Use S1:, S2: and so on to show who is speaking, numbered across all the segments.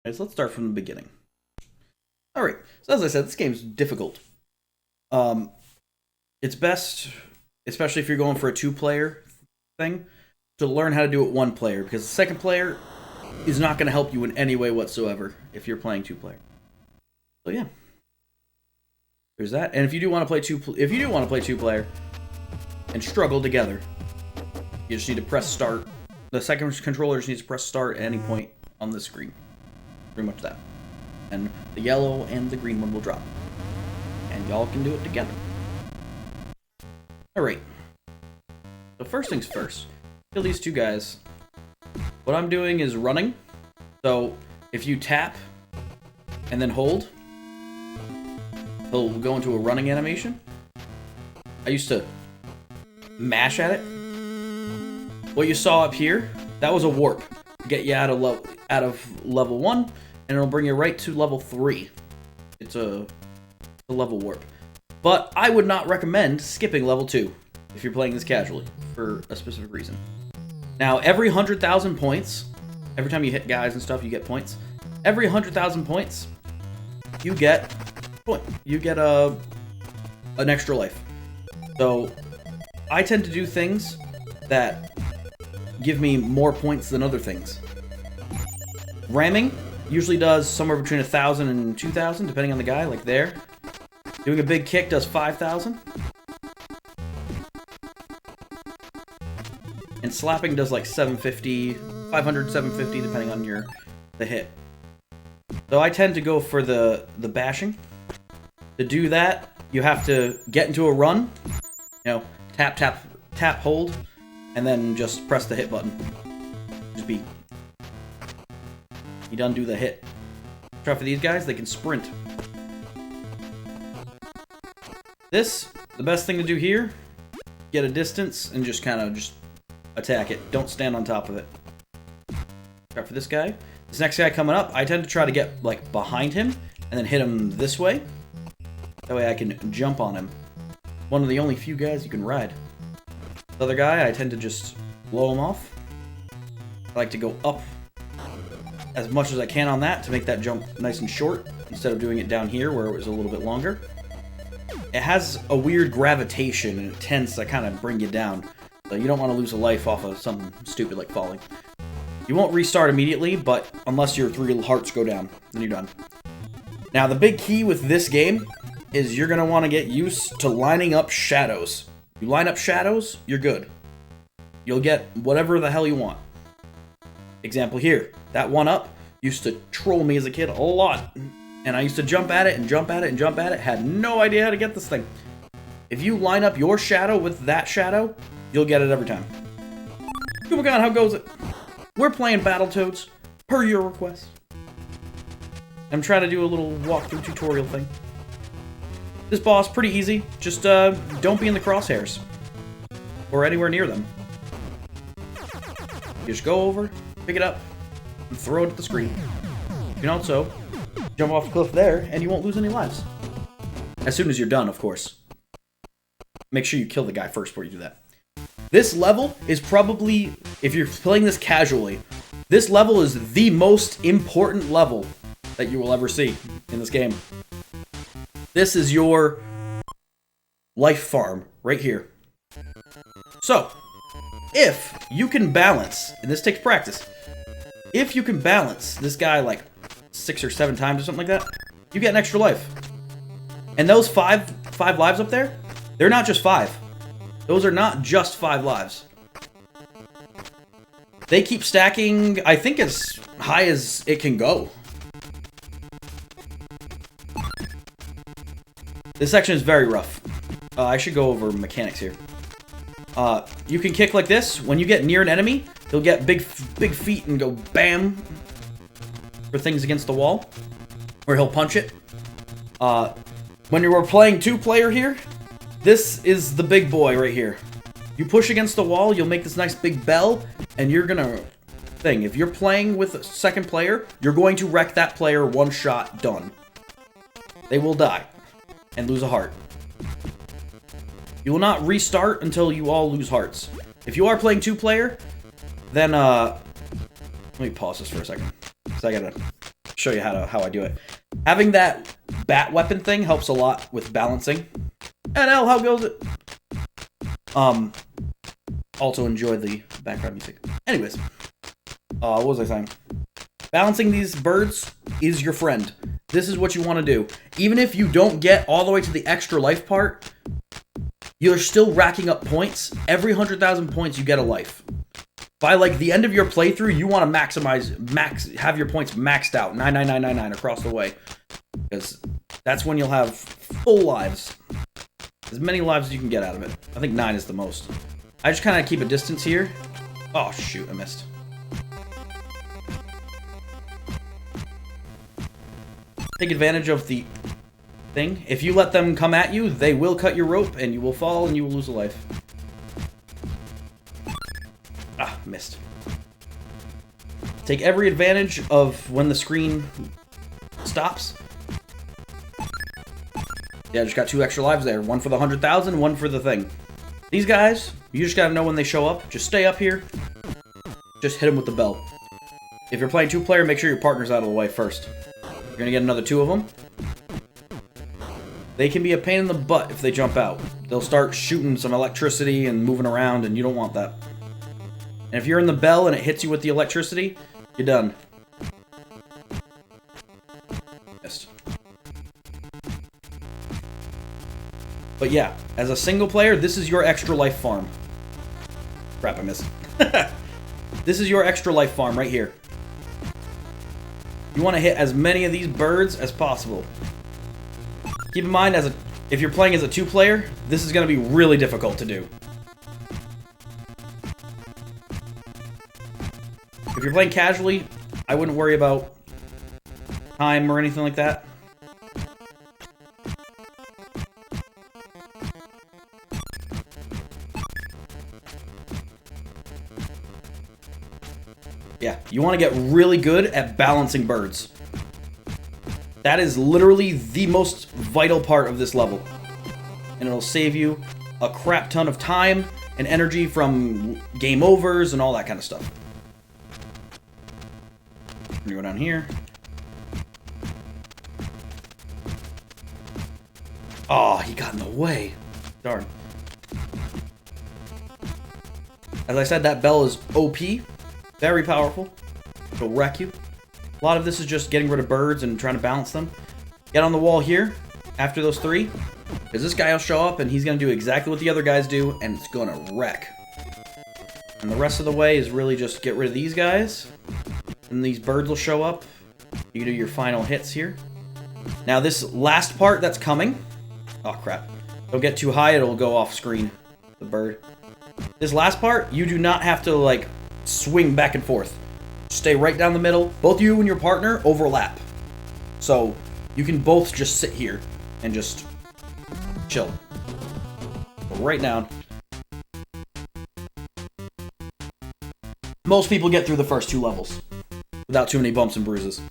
S1: Okay, so let's start from the beginning. Alright, so as I said, this game's difficult. It's best, especially if you're going for a two-player thing, to learn how to do it one player, because the second player is not going to help you in any way whatsoever if you're playing two-player. So yeah, there's that. And if you do want to play two-player and struggle together, you just need to press start. The second controller just needs to press start at any point on the screen. Pretty much that. And the yellow and the green one will drop. And y'all can do it together. Alright. So first things first. Kill these two guys. What I'm doing is running. So if you tap and then hold, he'll go into a running animation. I used to mash at it. What you saw up here, that was a warp to get you out of level 1, and it'll bring you right to level 3. It's a level warp. But I would not recommend skipping level 2 if you're playing this casually for a specific reason. Now, every 100,000 points, every time you hit guys and stuff, you get points. Every 100,000 points, you get an extra life. So I tend to do things that give me more points than other things. Ramming usually does somewhere between 1,000 and 2,000, depending on the guy, like there. Doing a big kick does 5,000. And slapping does like 750, 500, 750, depending on the hit. So I tend to go for the bashing. To do that, you have to get into a run, tap, tap, tap, hold, and then just press the hit button. Just beat. You done do the hit. Try for these guys, they can sprint. The best thing to do here, get a distance and just kind of attack it. Don't stand on top of it. Try for this guy. This next guy coming up, I tend to try to get like behind him and then hit him this way. That way I can jump on him. One of the only few guys you can ride. The other guy, I tend to just blow him off. I like to go up as much as I can on that to make that jump nice and short, instead of doing it down here where it was a little bit longer. It has a weird gravitation and it tends to kind of bring you down. So you don't want to lose a life off of something stupid like falling. You won't restart immediately, but unless your 3 hearts go down, then you're done. Now the big key with this game is you're going to want to get used to lining up shadows. You line up shadows, you're good. You'll get whatever the hell you want. Example here, that one up used to troll me as a kid a lot. And I used to jump at it and jump at it and jump at it, had no idea how to get this thing. If you line up your shadow with that shadow, you'll get it every time. Oh my god, how goes it? We're playing Battletoads, per your request. I'm trying to do a little walkthrough tutorial thing. This boss, pretty easy. Just don't be in the crosshairs. Or anywhere near them. You just go over, pick it up, and throw it at the screen. You can also jump off the cliff there, and you won't lose any lives. As soon as you're done, of course. Make sure you kill the guy first before you do that. This level is probably, if you're playing this casually, this level is the most important level that you will ever see in this game. This is your life farm right here. So, if you can balance, and this takes practice, if you can balance this guy like 6 or 7 times or something like that, you get an extra life. And those five lives up there, they're not just 5. Those are not just 5 lives. They keep stacking, I think, as high as it can go. This section is very rough. I should go over mechanics here. You can kick like this. When you get near an enemy, he'll get big feet and go bam for things against the wall. Or he'll punch it. When you were playing 2-player here, this is the big boy right here. You push against the wall, you'll make this nice big bell, and you're gonna... If you're playing with a second player, you're going to wreck that player one shot, done. They will die. And lose a heart. You will not restart until you all lose hearts. If you are playing 2-player, then let me pause this for a second. So I gotta show you how I do it. Having that bat weapon thing helps a lot with balancing. And how goes it? Also enjoy the background music. Anyways, what was I saying? Balancing these birds is your friend. This is what you want to do. Even if you don't get all the way to the extra life part, you're still racking up points. Every 100,000 points, you get a life. By like the end of your playthrough, you want to have your points maxed out, 99999 across the way, because that's when you'll have full lives, as many lives as you can get out of it. I think 9 is the most. I just kind of keep a distance here. Oh shoot, I missed. Take advantage of the thing. If you let them come at you, they will cut your rope, and you will fall, and you will lose a life. Ah, missed. Take every advantage of when the screen stops. Yeah, I just got 2 extra lives there. One for the 100,000, one for the thing. These guys, you just gotta know when they show up. Just stay up here. Just hit them with the bell. If you're playing 2-player, make sure your partner's out of the way first. You're gonna get another 2 of them. They can be a pain in the butt if they jump out. They'll start shooting some electricity and moving around, and you don't want that. And if you're in the bell and it hits you with the electricity, you're done. Missed. But yeah, as a single player, this is your extra life farm. Crap, I missed. This is your extra life farm right here. You want to hit as many of these birds as possible. Keep in mind, if you're playing as a 2-player, this is going to be really difficult to do. If you're playing casually, I wouldn't worry about time or anything like that. Yeah, you want to get really good at balancing birds. That is literally the most vital part of this level. And it'll save you a crap ton of time and energy from game overs and all that kind of stuff. I'm gonna go down here. Oh, he got in the way. Darn. As I said, that bell is OP. Very powerful. It'll wreck you. A lot of this is just getting rid of birds and trying to balance them. Get on the wall here after those 3. Because this guy will show up and he's going to do exactly what the other guys do, and it's going to wreck. And the rest of the way is really just get rid of these guys. And these birds will show up. You do your final hits here. Now this last part that's coming. Oh crap. Don't get too high, it'll go off screen. The bird. This last part, you do not have to like swing back and forth. Stay right down the middle. Both you and your partner overlap. So you can both just sit here and just chill. Go right down. Most people get through the first 2 levels without too many bumps and bruises.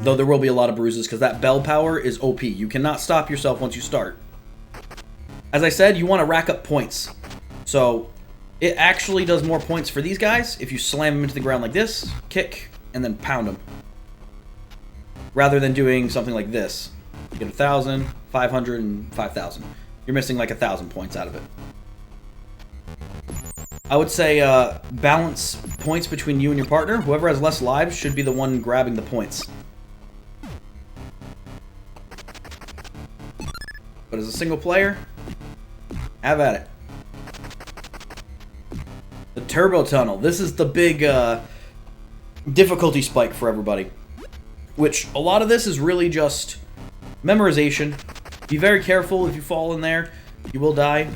S1: Though there will be a lot of bruises because that bell power is OP. You cannot stop yourself once you start. As I said, you want to rack up points. So it actually does more points for these guys if you slam them into the ground like this, kick, and then pound them. Rather than doing something like this. You get 1,000, 500, and 5,000. You're missing like 1,000 points out of it. I would say balance points between you and your partner. Whoever has less lives should be the one grabbing the points. But as a single player, have at it. The Turbo Tunnel. This is the big difficulty spike for everybody. Which, a lot of this is really just memorization. Be very careful if you fall in there. You will die.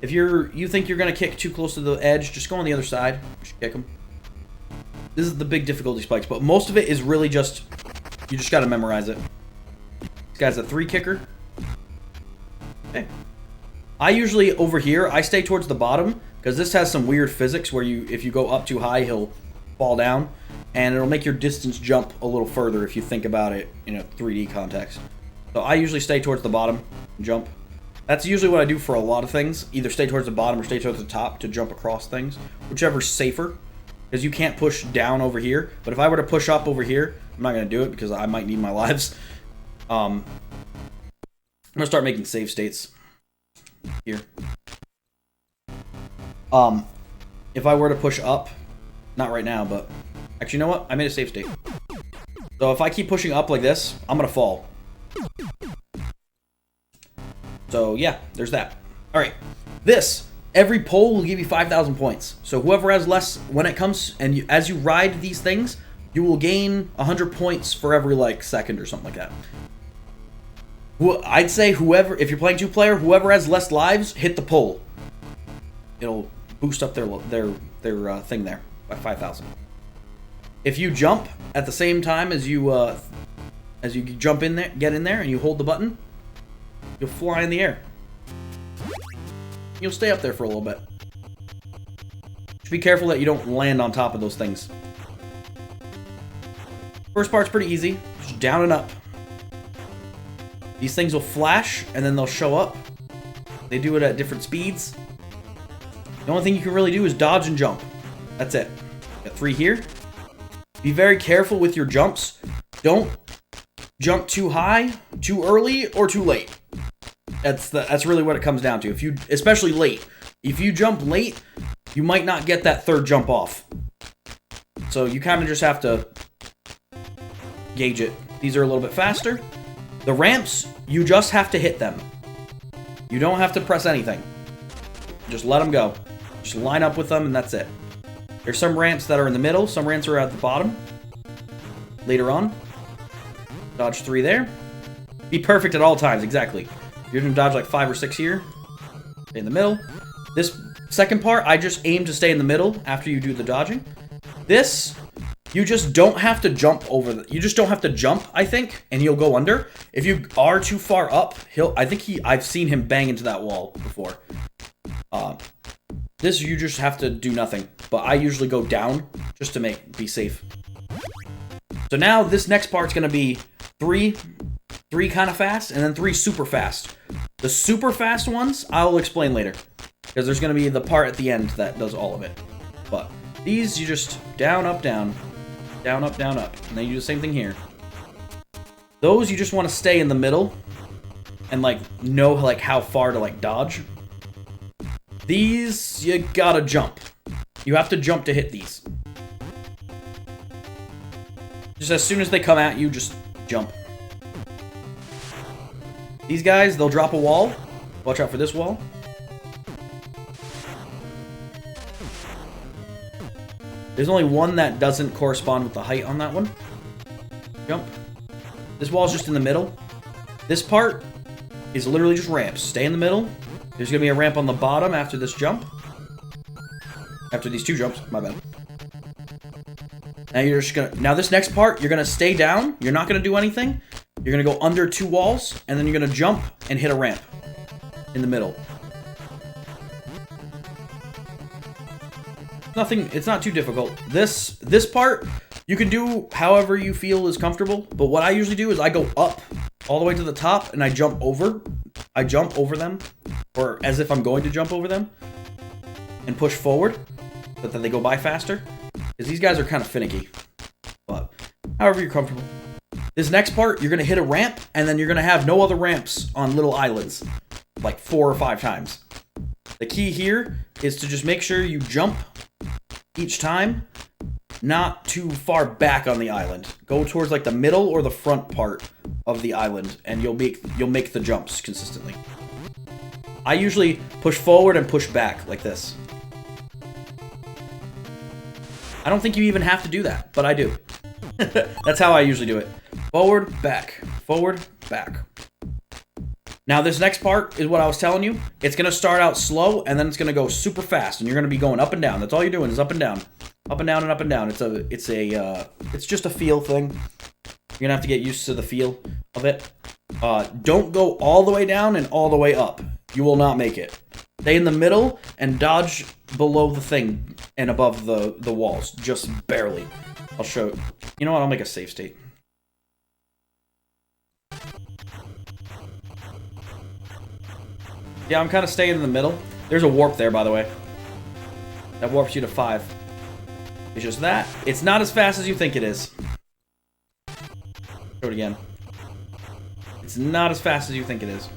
S1: If you think you're going to kick too close to the edge, just go on the other side. Just kick them. This is the big difficulty spikes. But most of it is really just, you just got to memorize it. This guy's a 3 kicker. Okay. I usually, over here, I stay towards the bottom. Because this has some weird physics where if you go up too high, he'll fall down. And it'll make your distance jump a little further if you think about it in a 3D context. So I usually stay towards the bottom and jump. That's usually what I do for a lot of things. Either stay towards the bottom or stay towards the top to jump across things. Whichever's safer. because you can't push down over here. But if I were to push up over here, I'm not going to do it because I might need my lives. I'm going to start making save states here. If I were to push up, not right now, but actually, you know what? I made a save state. So if I keep pushing up like this, I'm going to fall. So yeah, there's that. All right, every pole will give you 5,000 points. So whoever has less, when it comes, and as you ride these things, you will gain 100 points for every, like, second or something like that. I'd say whoever, if you're playing 2-player, whoever has less lives, hit the pole. It'll boost up their thing there by 5,000. If you jump at the same time as you jump in there, get in there, and you hold the button, you'll fly in the air. You'll stay up there for a little bit. Just be careful that you don't land on top of those things. First part's pretty easy. Just down and up. These things will flash, and then they'll show up. They do it at different speeds. The only thing you can really do is dodge and jump. That's it. Got 3 here. Be very careful with your jumps. Don't jump too high, too early, or too late. That's really what it comes down to. Especially late. If you jump late, you might not get that 3rd jump off. So you kind of just have to gauge it. These are a little bit faster. The ramps, you just have to hit them. You don't have to press anything. Just let them go. Just line up with them, and that's it. There's some ramps that are in the middle. Some ramps are at the bottom. Later on. Dodge 3 there. Be perfect at all times, exactly. You're going to dodge like 5 or 6 here. Stay in the middle. This second part, I just aim to stay in the middle after you do the dodging. This, you just don't have to jump over. You just don't have to jump, I think, and he'll go under. If you are too far up, I've seen him bang into that wall before. This, you just have to do nothing. But I usually go down just to be safe. So now this next part's going to be 3 kind of fast, and then 3 super fast. The super fast ones, I'll explain later. Because there's going to be the part at the end that does all of it. But these, you just down, up, down. Down, up, down, up. And then you do the same thing here. Those, you just want to stay in the middle. And, like, know, like, how far to, like, dodge. These, you gotta jump. You have to jump to hit these. Just as soon as they come at you, just jump. These guys, they'll drop a wall. Watch out for this wall. There's only one that doesn't correspond with the height on that one. Jump. This wall's just in the middle. This part is literally just ramps. Stay in the middle. There's going to be a ramp on the bottom after this jump. After these 2 jumps. My bad. Now you're just going to... Now this next part, you're going to stay down. You're not going to do anything. You're going to go under 2 walls. And then you're going to jump and hit a ramp. In the middle. It's not too difficult. This part, you can do however you feel is comfortable. But what I usually do is I go up all the way to the top and I jump over. I jump over them. Or as if I'm going to jump over them. And push forward. But then they go by faster. Because these guys are kind of finicky. But however you're comfortable. This next part, you're going to hit a ramp. And then you're going to have no other ramps on little islands. Like 4 or 5 times. The key here is to just make sure you jump each time. Not too far back on the island. Go towards like the middle or the front part of the island. And you'll make the jumps consistently. I usually push forward and push back like this. I don't think you even have to do that, but I do. That's how I usually do it. Forward, back. Forward, back. Now this next part is what I was telling you. It's going to start out slow, and then it's going to go super fast, and you're going to be going up and down. That's all you're doing is up and down. Up and down and up and down. It's just a feel thing. You're going to have to get used to the feel of it. Don't go all the way down and all the way up. You will not make it. Stay in the middle and dodge below the thing and above the walls. Just barely. I'll show you. You know what? I'll make a save state. Yeah, I'm kind of staying in the middle. There's a warp there, by the way. That warps you to 5. It's just that. It's not as fast as you think it is. Show it again. It's not as fast as you think it is.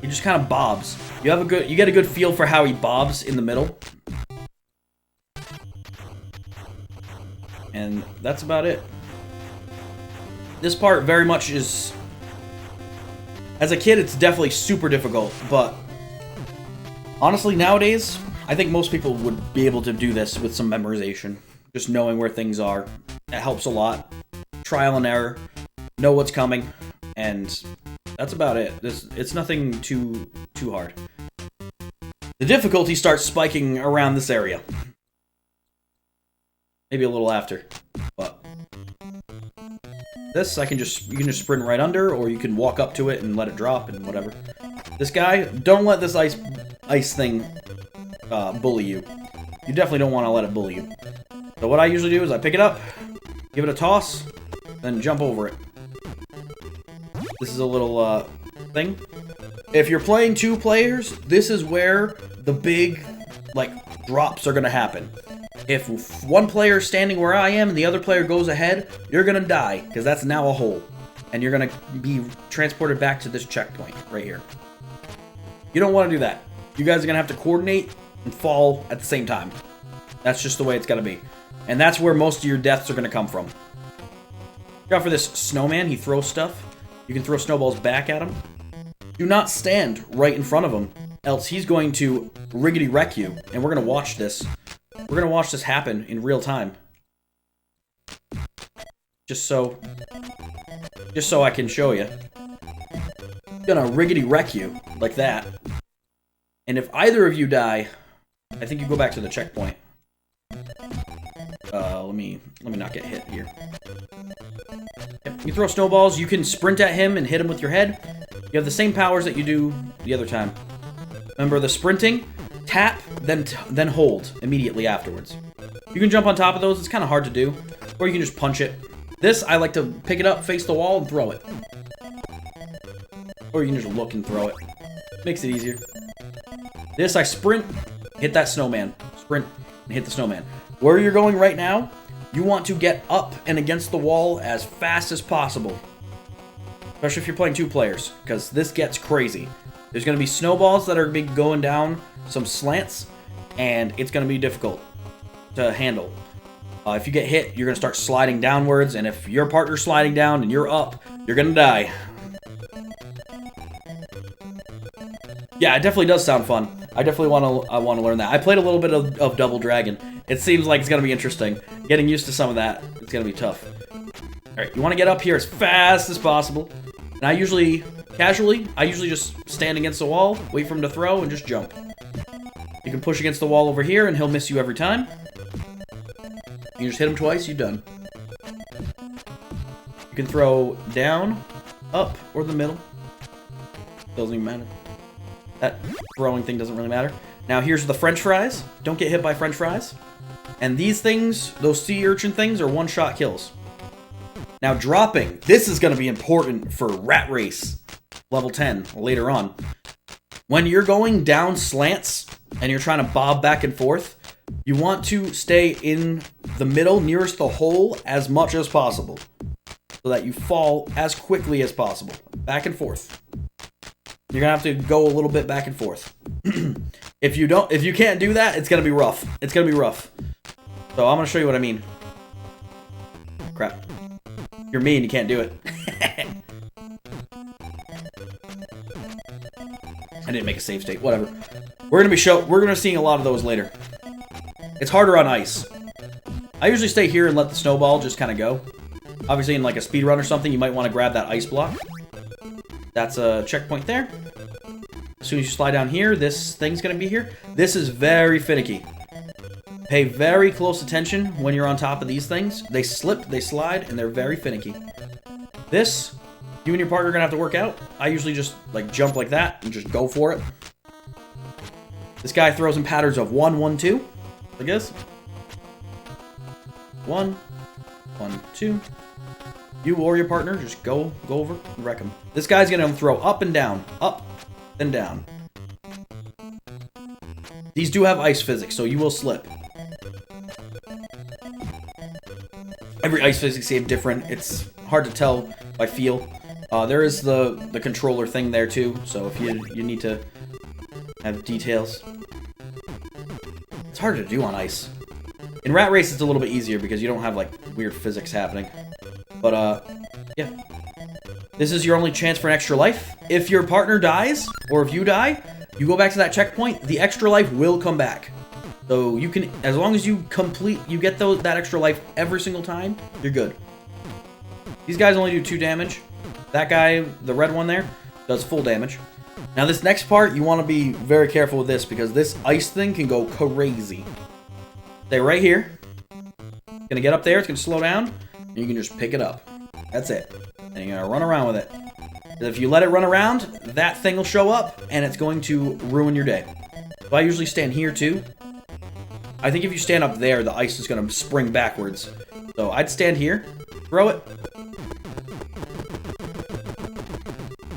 S1: He just kind of bobs. You get a good feel for how he bobs in the middle. And that's about it. This part very much is... As a kid, it's definitely super difficult, but... Honestly, nowadays, I think most people would be able to do this with some memorization. Just knowing where things are. That helps a lot. Trial and error. Know what's coming. And that's about it. It's nothing too hard. The difficulty starts spiking around this area. Maybe a little after. But this, you can just sprint right under, or you can walk up to it and let it drop and whatever. This guy, don't let this ice thing bully you. You definitely don't want to let it bully you. So what I usually do is I pick it up, give it a toss, then jump over it. This is a little thing. If you're playing 2 players, this is where the big drops are gonna happen. If one player is standing where I am and the other player goes ahead, you're gonna die, because that's now a hole. And you're gonna be transported back to this checkpoint right here. You don't want to do that. You guys are gonna have to coordinate and fall at the same time. That's just the way it's gotta be. And that's where most of your deaths are gonna come from. Look out for this snowman. He throws stuff. You can throw snowballs back at him. Do not stand right in front of him, else he's going to riggedy wreck you. And we're gonna watch this. We're gonna watch this happen in real time. Just so I can show you. He's gonna riggedy wreck you like that. And if either of you die, I think you go back to the checkpoint. Let me not get hit here. Yep. You throw snowballs, you can sprint at him and hit him with your head. You have the same powers that you do the other time. Remember the sprinting? Tap, then hold immediately afterwards. You can jump on top of those, it's kind of hard to do. Or you can just punch it. This, I like to pick it up, face the wall, and throw it. Or you can just look and throw it. Makes it easier. This, I sprint, hit that snowman. Sprint, and hit the snowman. Where you're going right now, you want to get up and against the wall as fast as possible. Especially if you're playing 2 players, because this gets crazy. There's going to be snowballs that are going to be going down some slants, and it's going to be difficult to handle. If you get hit, you're going to start sliding downwards, and if your partner's sliding down and you're up, you're going to die. Yeah, it definitely does sound fun. I definitely want to learn that. I played a little bit of Double Dragon. It seems like it's going to be interesting. Getting used to some of that, it's going to be tough. Alright, you want to get up here as fast as possible. And I usually just stand against the wall, wait for him to throw, and just jump. You can push against the wall over here, and he'll miss you every time. You just hit him twice, you're done. You can throw down, up, or the middle. Doesn't even matter. That throwing thing doesn't really matter. Now here's the french fries. Don't get hit by french fries. And these things, those sea urchin things, are one-shot kills. Now dropping. This is going to be important for Rat Race level 10 later on. When you're going down slants and you're trying to bob back and forth, you want to stay in the middle nearest the hole as much as possible, so that you fall as quickly as possible. Back and forth. You're gonna have to go a little bit back and forth. If you can't do that, it's gonna be rough. It's gonna be rough. So I'm gonna show you what I mean. Crap. You're me and you can't do it. I didn't make a save state. Whatever. We're gonna be seeing a lot of those later. It's harder on ice. I usually stay here and let the snowball just kind of go. Obviously, in like a speed run or something, you might want to grab that ice block. That's a checkpoint there. As soon as you slide down here, this thing's going to be here. This is very finicky. Pay very close attention when you're on top of these things. They slip, they slide, and they're very finicky. This, you and your partner are going to have to work out. I usually just like jump like that and just go for it. This guy throws in patterns of 1, 1, 2. I guess. 1, 1, 2. You or your partner just go over and wreck him. This guy's gonna throw up and down, then down. These do have ice physics, so you will slip. Every ice physics game different. It's hard to tell by feel. There is the controller thing there too, so if you need to have details. It's hard to do on ice. In Rat Race, it's a little bit easier because you don't have like weird physics happening. But yeah. This is your only chance for an extra life. If your partner dies, or if you die, you go back to that checkpoint, the extra life will come back. So you can, as long as you get that extra life every single time, you're good. These guys only do 2 damage. That guy, the red one there, does full damage. Now this next part, you want to be very careful with this because this ice thing can go crazy. Stay right here. It's gonna get up there, it's gonna slow down, and you can just pick it up. That's it. And you're gonna run around with it. If you let it run around, that thing will show up, and it's going to ruin your day. So I usually stand here too. I think if you stand up there, the ice is gonna spring backwards. So I'd stand here, throw it.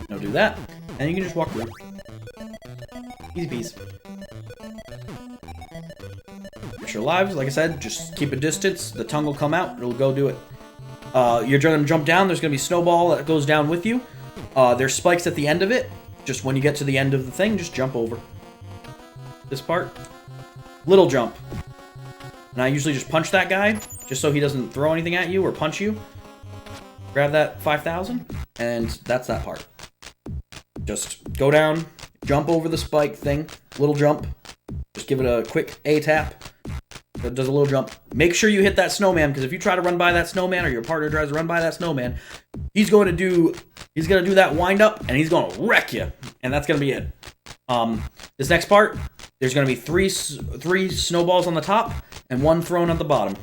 S1: Now do that, and you can just walk through. Easy peasy. Extra lives, like I said, just keep a distance. The tongue will come out, it'll go do it. You're gonna jump down, there's gonna be snowball that goes down with you. There's spikes at the end of it. Just when you get to the end of the thing, just jump over. This part. Little jump. And I usually just punch that guy, just so he doesn't throw anything at you or punch you. Grab that 5,000, and that's that part. Just go down, jump over the spike thing, little jump. Just give it a quick A tap. It does a little jump. Make sure you hit that snowman, because if you try to run by that snowman, or your partner tries to run by that snowman, he's gonna do that wind up, and he's gonna wreck you, and that's gonna be it. This next part, there's gonna be three snowballs on the top and 1 thrown at the bottom.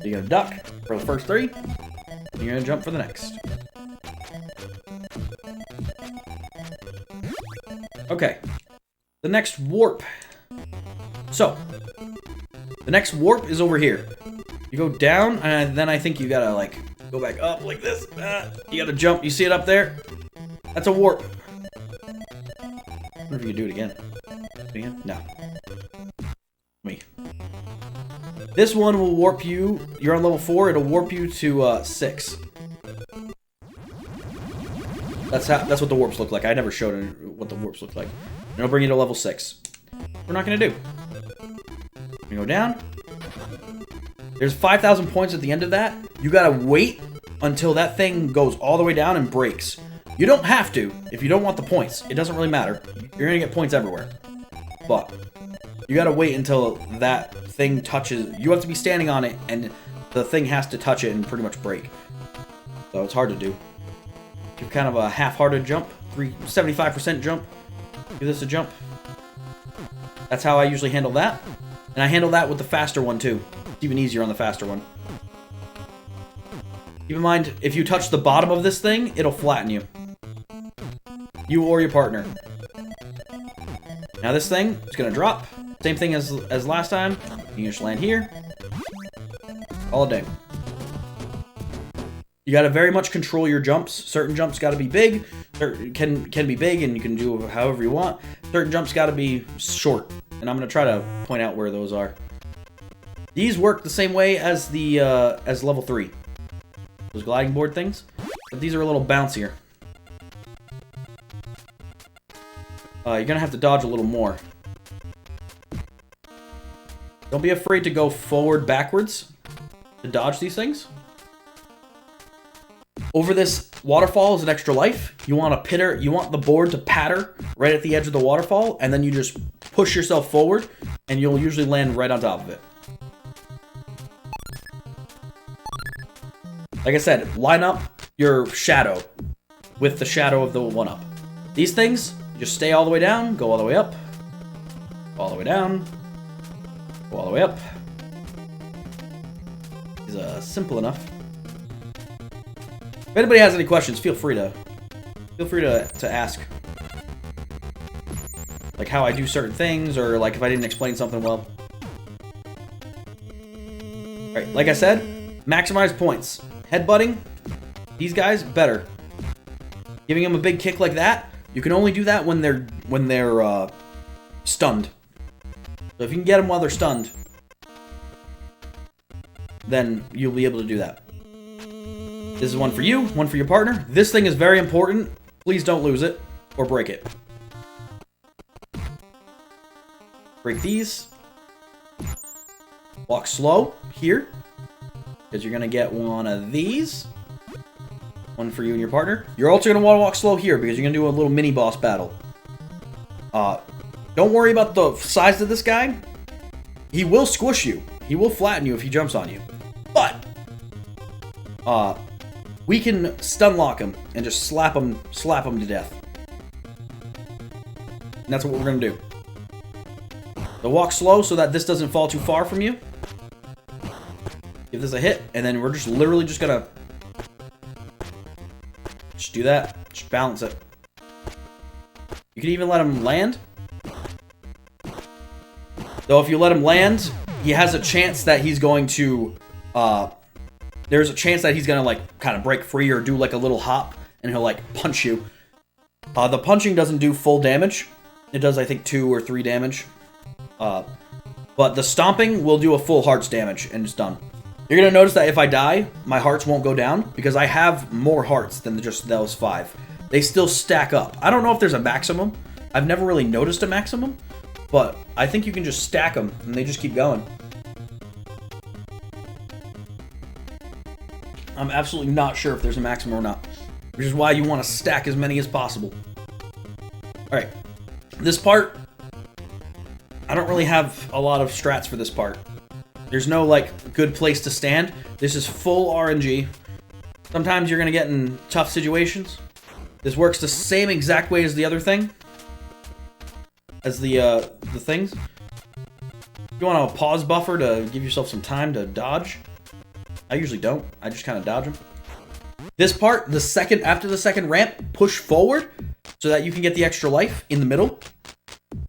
S1: You're gonna duck for the first 3, and you're gonna jump for the next. Okay. The next warp. So, the next warp is over here. You go down, and then I think you gotta, like, go back up like this. You gotta jump. You see it up there? That's a warp. I wonder if you can do it again. No. Me. This one will warp you. You're on level 4. It'll warp you to 6. That's what the warps look like. I never showed what the warps look like. And it'll bring you to level 6. We're not gonna do. You go down. There's 5,000 points at the end of that. You gotta wait until that thing goes all the way down and breaks. You don't have to if you don't want the points. It doesn't really matter. You're gonna get points everywhere. But you gotta wait until that thing touches. You have to be standing on it, and the thing has to touch it and pretty much break. So it's hard to do. Do kind of a half-hearted jump, 75% jump. Give this a jump. That's how I usually handle that. And I handle that with the faster one too. It's even easier on the faster one. Keep in mind, if you touch the bottom of this thing, it'll flatten you. You or your partner. Now this thing is gonna drop. Same thing as last time. You can just land here. All a day. You gotta very much control your jumps. Certain jumps gotta be big. Certain can be big, and you can do however you want. Certain jumps gotta be short, and I'm gonna try to point out where those are. These work the same way as the as level 3. Those gliding board things, but these are a little bouncier. You're gonna have to dodge a little more. Don't be afraid to go forward, backwards to dodge these things. Over this waterfall is an extra life. You want the board to patter right at the edge of the waterfall, and then you just push yourself forward, and you'll usually land right on top of it. Like I said, line up your shadow with the shadow of the 1-up. These things, just stay all the way down, go all the way up, go all the way down, go all the way up. It's simple enough. If anybody has any questions, feel free to ask. Like how I do certain things, or like if I didn't explain something well. Alright, like I said, maximize points. Headbutting, these guys, better. Giving them a big kick like that, You can only do that when they're stunned. So if you can get them while they're stunned, then you'll be able to do that. This is one for you, one for your partner. This thing is very important. Please don't lose it or break it. Break these. Walk slow here, because you're going to get one of these. One for you and your partner. You're also going to want to walk slow here, because you're going to do a little mini-boss battle. Don't worry about the size of this guy. He will squish you. He will flatten you if he jumps on you. But, we can stun lock him and just slap him to death. And that's what we're going to do. So walk slow so that this doesn't fall too far from you. Give this a hit, and then we're just literally just gonna just do that. Just balance it. You can even let him land. Though if you let him land, he has a chance that he's going to there's a chance that he's gonna like kind of break free or do like a little hop, and he'll like punch you. The punching doesn't do full damage. It does, I think, 2 or 3 damage. But the stomping will do a full hearts damage, and it's done. You're going to notice that if I die, my hearts won't go down, because I have more hearts than just those 5. They still stack up. I don't know if there's a maximum. I've never really noticed a maximum, but I think you can just stack them, and they just keep going. I'm absolutely not sure if there's a maximum or not, which is why you want to stack as many as possible. Alright, this part, I don't really have a lot of strats for this part. There's no, like, good place to stand. This is full RNG. Sometimes you're going to get in tough situations. This works the same exact way as the other thing. As the things. You want a pause buffer to give yourself some time to dodge. I usually don't. I just kind of dodge them. This part, after the second ramp, push forward so that you can get the extra life in the middle.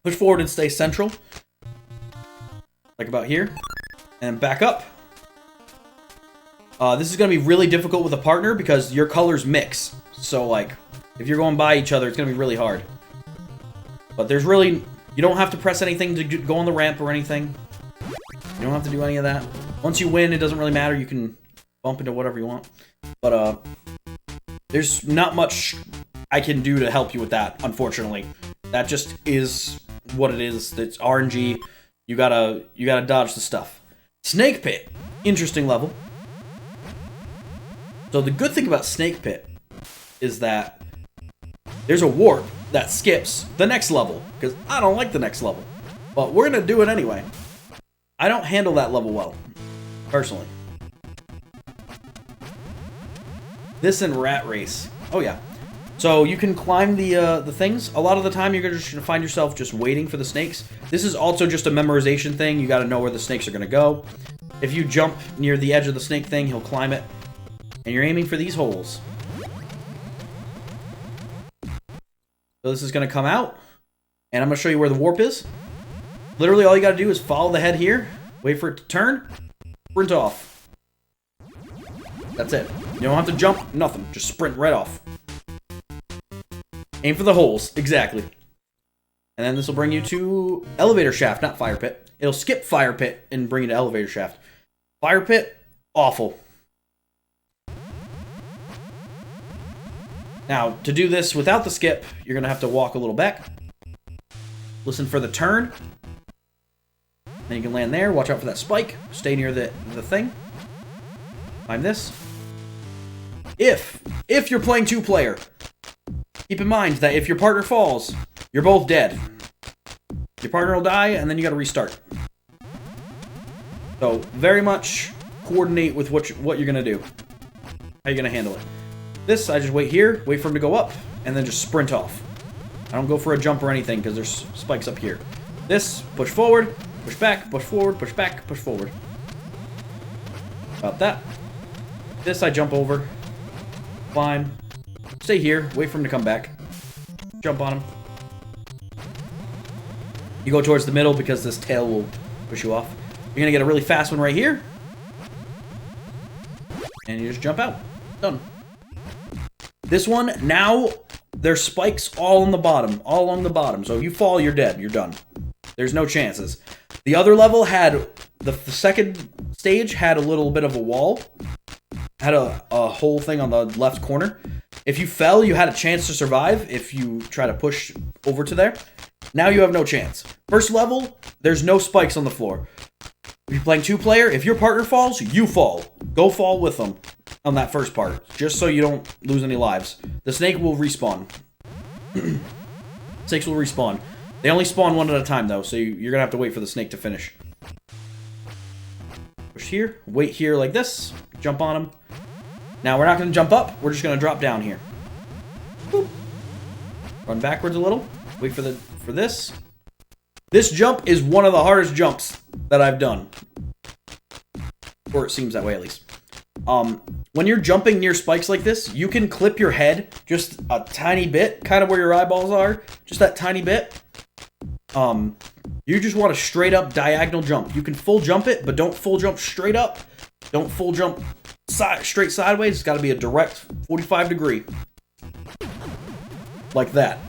S1: Push forward and stay central. Like about here. And back up. This is going to be really difficult with a partner because your colors mix. So, like, if you're going by each other, it's going to be really hard. But there's really... You don't have to press anything to go on the ramp or anything. You don't have to do any of that. Once you win, it doesn't really matter. You can bump into whatever you want. But, there's not much I can do to help you with that, unfortunately. That just is what it is. It's RNG. You gotta dodge the stuff. Snake Pit. Interesting level. So the good thing about Snake Pit is that there's a warp that skips the next level, because I don't like the next level. But we're going to do it anyway. I don't handle that level well, personally. This and Rat Race. Oh yeah. So you can climb the things. A lot of the time you're just going to find yourself just waiting for the snakes. This is also just a memorization thing. You got to know where the snakes are going to go. If you jump near the edge of the snake thing, he'll climb it. And you're aiming for these holes. So this is going to come out. And I'm going to show you where the warp is. Literally all you got to do is follow the head here. Wait for it to turn. Sprint off. That's it. You don't have to jump. Nothing. Just sprint right off. Aim for the holes. Exactly. And then this will bring you to elevator shaft, not fire pit. It'll skip fire pit and bring you to elevator shaft. Fire pit, awful. Now, to do this without the skip, you're going to have to walk a little back. Listen for the turn. Then you can land there. Watch out for that spike. Stay near the thing. Climb this. If you're playing 2-player, keep in mind that if your partner falls, you're both dead. Your partner will die, and then you got to restart. So, very much coordinate with what you're going to do. How you're going to handle it. This, I just wait here, wait for him to go up, and then just sprint off. I don't go for a jump or anything, because there's spikes up here. This, push forward, push back, push forward, push back, push forward. About that. This, I jump over. Climb. Stay here, wait for him to come back. Jump on him. You go towards the middle because this tail will push you off. You're going to get a really fast one right here. And you just jump out. Done. This one, now there's spikes all on the bottom, all along the bottom. So if you fall, you're dead. You're done. There's no chances. The other level had, the second stage had a little bit of a wall. Had a whole thing on the left corner. If you fell, you had a chance to survive if you try to push over to there. Now you have no chance. First level, there's no spikes on the floor. If you're playing 2-player, if your partner falls, you fall. Go fall with them on that first part, just so you don't lose any lives. The snake will respawn. Snakes will respawn. They only spawn one at a time, though, so you're going to have to wait for the snake to finish. Push here, wait here like this, jump on him. Now, we're not going to jump up, we're just going to drop down here. Boop. Run backwards a little, wait for this. This jump is one of the hardest jumps that I've done. Or it seems that way, at least. When you're jumping near spikes like this, you can clip your head just a tiny bit, kind of where your eyeballs are, just that tiny bit. You just want a straight up diagonal jump. You can full jump it, but don't full jump straight up. Don't full jump straight sideways. It's got to be a direct 45 degree. Like that.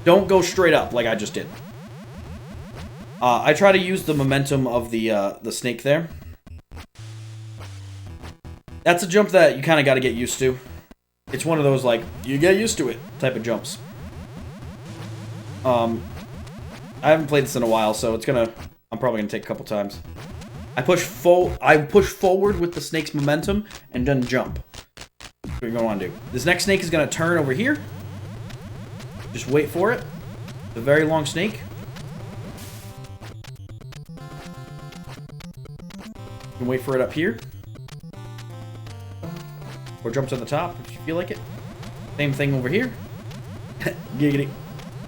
S1: Don't go straight up like I just did. I try to use the momentum of the snake there. That's a jump that you kind of got to get used to. It's one of those, like, you get used to it type of jumps. I haven't played this in a while, so I'm probably gonna take a couple times. I push forward with the snake's momentum and then jump. That's what you're gonna want to do. This next snake is gonna turn over here. Just wait for it. The very long snake. You can wait for it up here. Or jump to the top if you feel like it. Same thing over here. Giggity.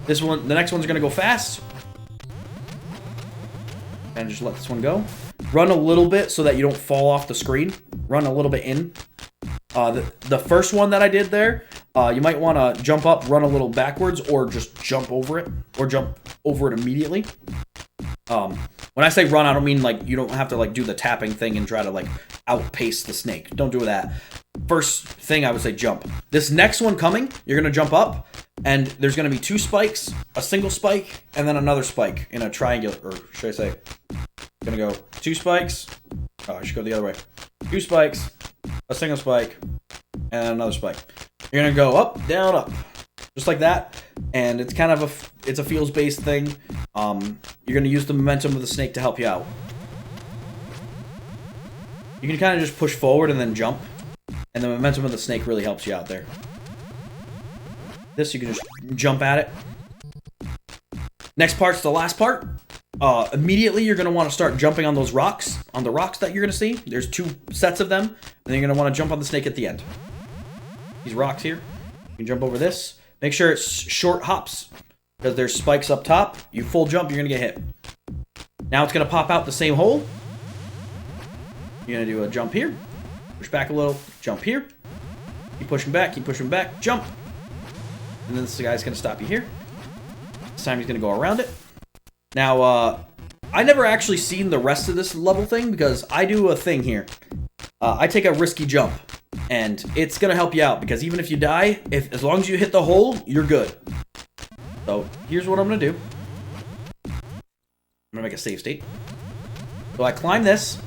S1: This one, the next one's gonna go fast. And just let this one go. Run a little bit so that you don't fall off the screen. Run a little bit in. The first one that I did there, you might want to jump up, run a little backwards, or just jump over it, or jump over it immediately. When I say run, I don't mean like you don't have to like do the tapping thing and try to like outpace the snake. Don't do that. First thing I would say jump. This next one coming, you're gonna jump up, and there's gonna be 2 spikes, a single spike, and then another spike in a triangular, or should I say, gonna go 2 spikes. Oh, I should go the other way. 2 spikes, a single spike, and another spike. You're gonna go up, down, up, just like that. And it's kind of it's a feels-based thing. You're gonna use the momentum of the snake to help you out. You can kind of just push forward and then jump, and the momentum of the snake really helps you out there. This, you can just jump at it. Next part's the last part. Immediately, you're going to want to start jumping on those rocks, on the rocks that you're going to see. There's 2 sets of them, and then you're going to want to jump on the snake at the end. These rocks here. You can jump over this. Make sure it's short hops, because there's spikes up top. You full jump, you're going to get hit. Now it's going to pop out the same hole. You're going to do a jump here. Push back a little, jump here. Keep pushing back, jump. And then this guy's going to stop you here. This time he's going to go around it. Now, I never actually seen the rest of this level thing because I do a thing here. I take a risky jump, and it's going to help you out because even if you die, as long as you hit the hole, you're good. So, here's what I'm going to do. I'm going to make a save state. So I climb this.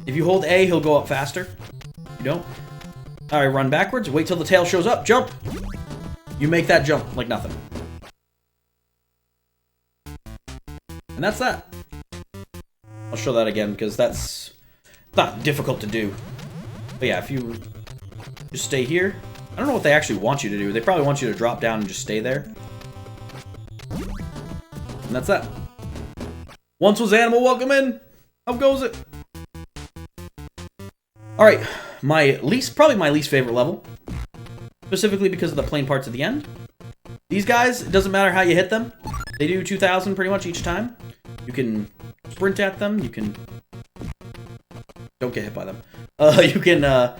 S1: If you hold A, he'll go up faster. If you don't. Alright, run backwards. Wait till the tail shows up. Jump! You make that jump like nothing. And that's that. I'll show that again because that's not difficult to do. But yeah, if you just stay here. I don't know what they actually want you to do. They probably want you to drop down and just stay there. And that's that. Once was animal, welcome in. How goes it? Alright, probably my least favorite level. Specifically because of the plain parts at the end. These guys, it doesn't matter how you hit them. They do 2,000 pretty much each time. You can sprint at them, you can... Don't get hit by them. You can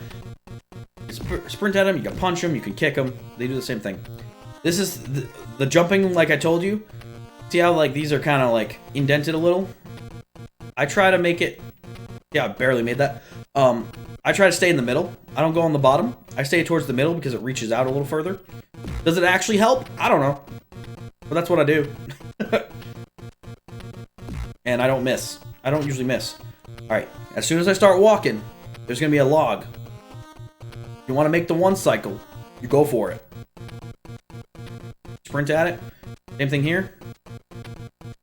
S1: sprint at them, you can punch them, you can kick them. They do the same thing. This is the jumping, like I told you. See how like these are kind of like indented a little? I try to make it... Yeah, I barely made that. I try to stay in the middle. I don't go on the bottom. I stay towards the middle because it reaches out a little further. Does it actually help? I don't know. But that's what I do. And I don't miss. I don't usually miss. Alright, as soon as I start walking, there's going to be a log. You want to make the one cycle, you go for it. Sprint at it. Same thing here.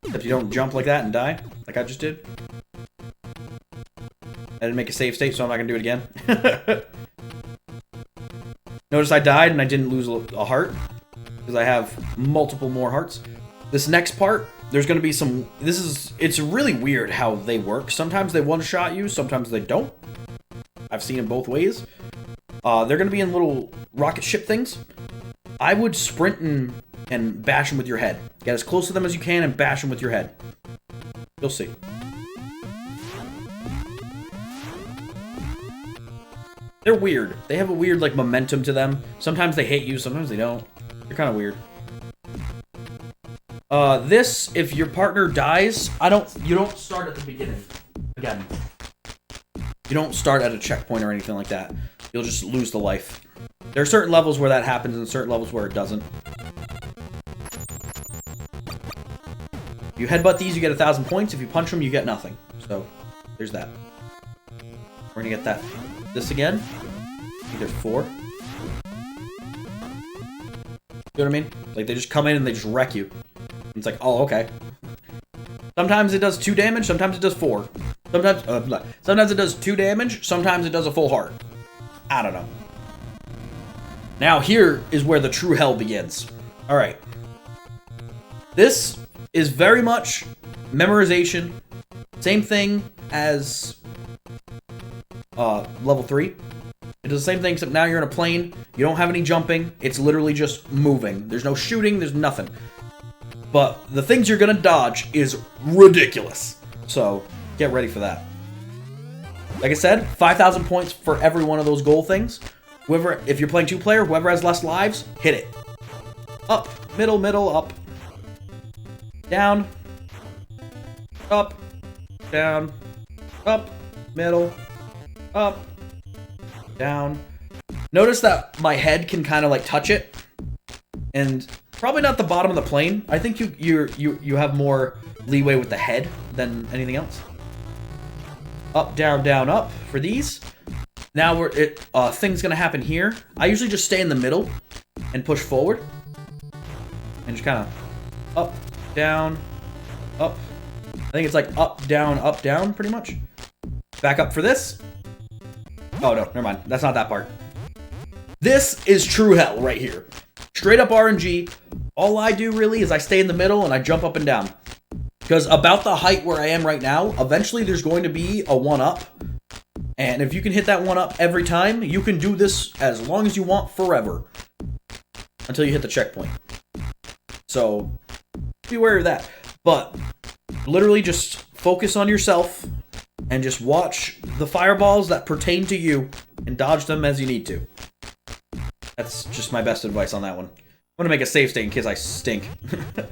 S1: Except you don't jump like that and die, like I just did. I didn't make a save state, so I'm not going to do it again. Notice I died and I didn't lose a heart. Because I have multiple more hearts. This next part, there's going to be some... It's really weird how they work. Sometimes they one-shot you, sometimes they don't. I've seen it both ways. They're going to be in little rocket ship things. I would sprint and bash them with your head. Get as close to them as you can and bash them with your head. You'll see. They're weird. They have a weird, like, momentum to them. Sometimes they hit you, sometimes they don't. They're kind of weird. This, if your partner dies, you don't start at the beginning. Again. You don't start at a checkpoint or anything like that. You'll just lose the life. There are certain levels where that happens and certain levels where it doesn't. If you headbutt these, you get 1,000 points. If you punch them, you get nothing. So, there's that. We're gonna get that. This again. I think there's 4. You know what I mean? Like, they just come in and they just wreck you. It's like, oh, okay. Sometimes it does 2 damage, sometimes it does 4. Sometimes it does 2 damage, sometimes it does a full heart. I don't know. Now, here is where the true hell begins. Alright. This is very much memorization. Same thing as level 3. It does the same thing, except now you're in a plane. You don't have any jumping. It's literally just moving. There's no shooting. There's nothing. But the things you're going to dodge is ridiculous. So, get ready for that. Like I said, 5,000 points for every one of those goal things. Whoever, if you're playing 2-player, whoever has less lives, hit it. Up, middle, middle, up. Down. Up. Down. Up. Middle. Up. Down. Notice that my head can kind of like touch it. And probably not the bottom of the plane. I think you have more leeway with the head than anything else. Up, down, down, up for these. Now thing's gonna happen here. I usually just stay in the middle and push forward. And just kind of up, down, up. I think it's like up, down, pretty much. Back up for this. Oh, no, never mind. That's not that part. This is true hell right here. Straight up RNG. All I do really is I stay in the middle and I jump up and down. Because about the height where I am right now, eventually there's going to be a 1-up. And if you can hit that 1-up every time, you can do this as long as you want forever. Until you hit the checkpoint. So, be aware of that. But, literally just focus on yourself and just watch the fireballs that pertain to you and dodge them as you need to. That's just my best advice on that one. I'm gonna make a save state in case I stink. Like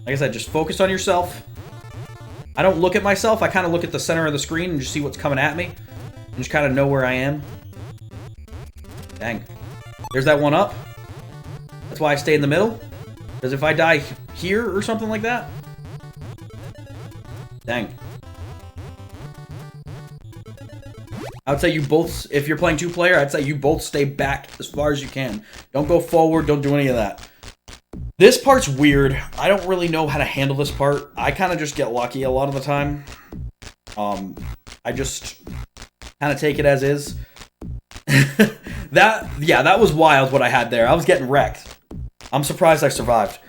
S1: I said, just focus on yourself. I don't look at myself, I kind of look at the center of the screen and just see what's coming at me. And just kind of know where I am. Dang. There's that 1-up. That's why I stay in the middle. Because if I die here or something like that... Dang. I would say you both, if you're playing 2-player, I'd say you both stay back as far as you can. Don't go forward, don't do any of that. This part's weird. I don't really know how to handle this part. I kind of just get lucky a lot of the time. I just kind of take it as is. That was wild what I had there. I was getting wrecked. I'm surprised I survived.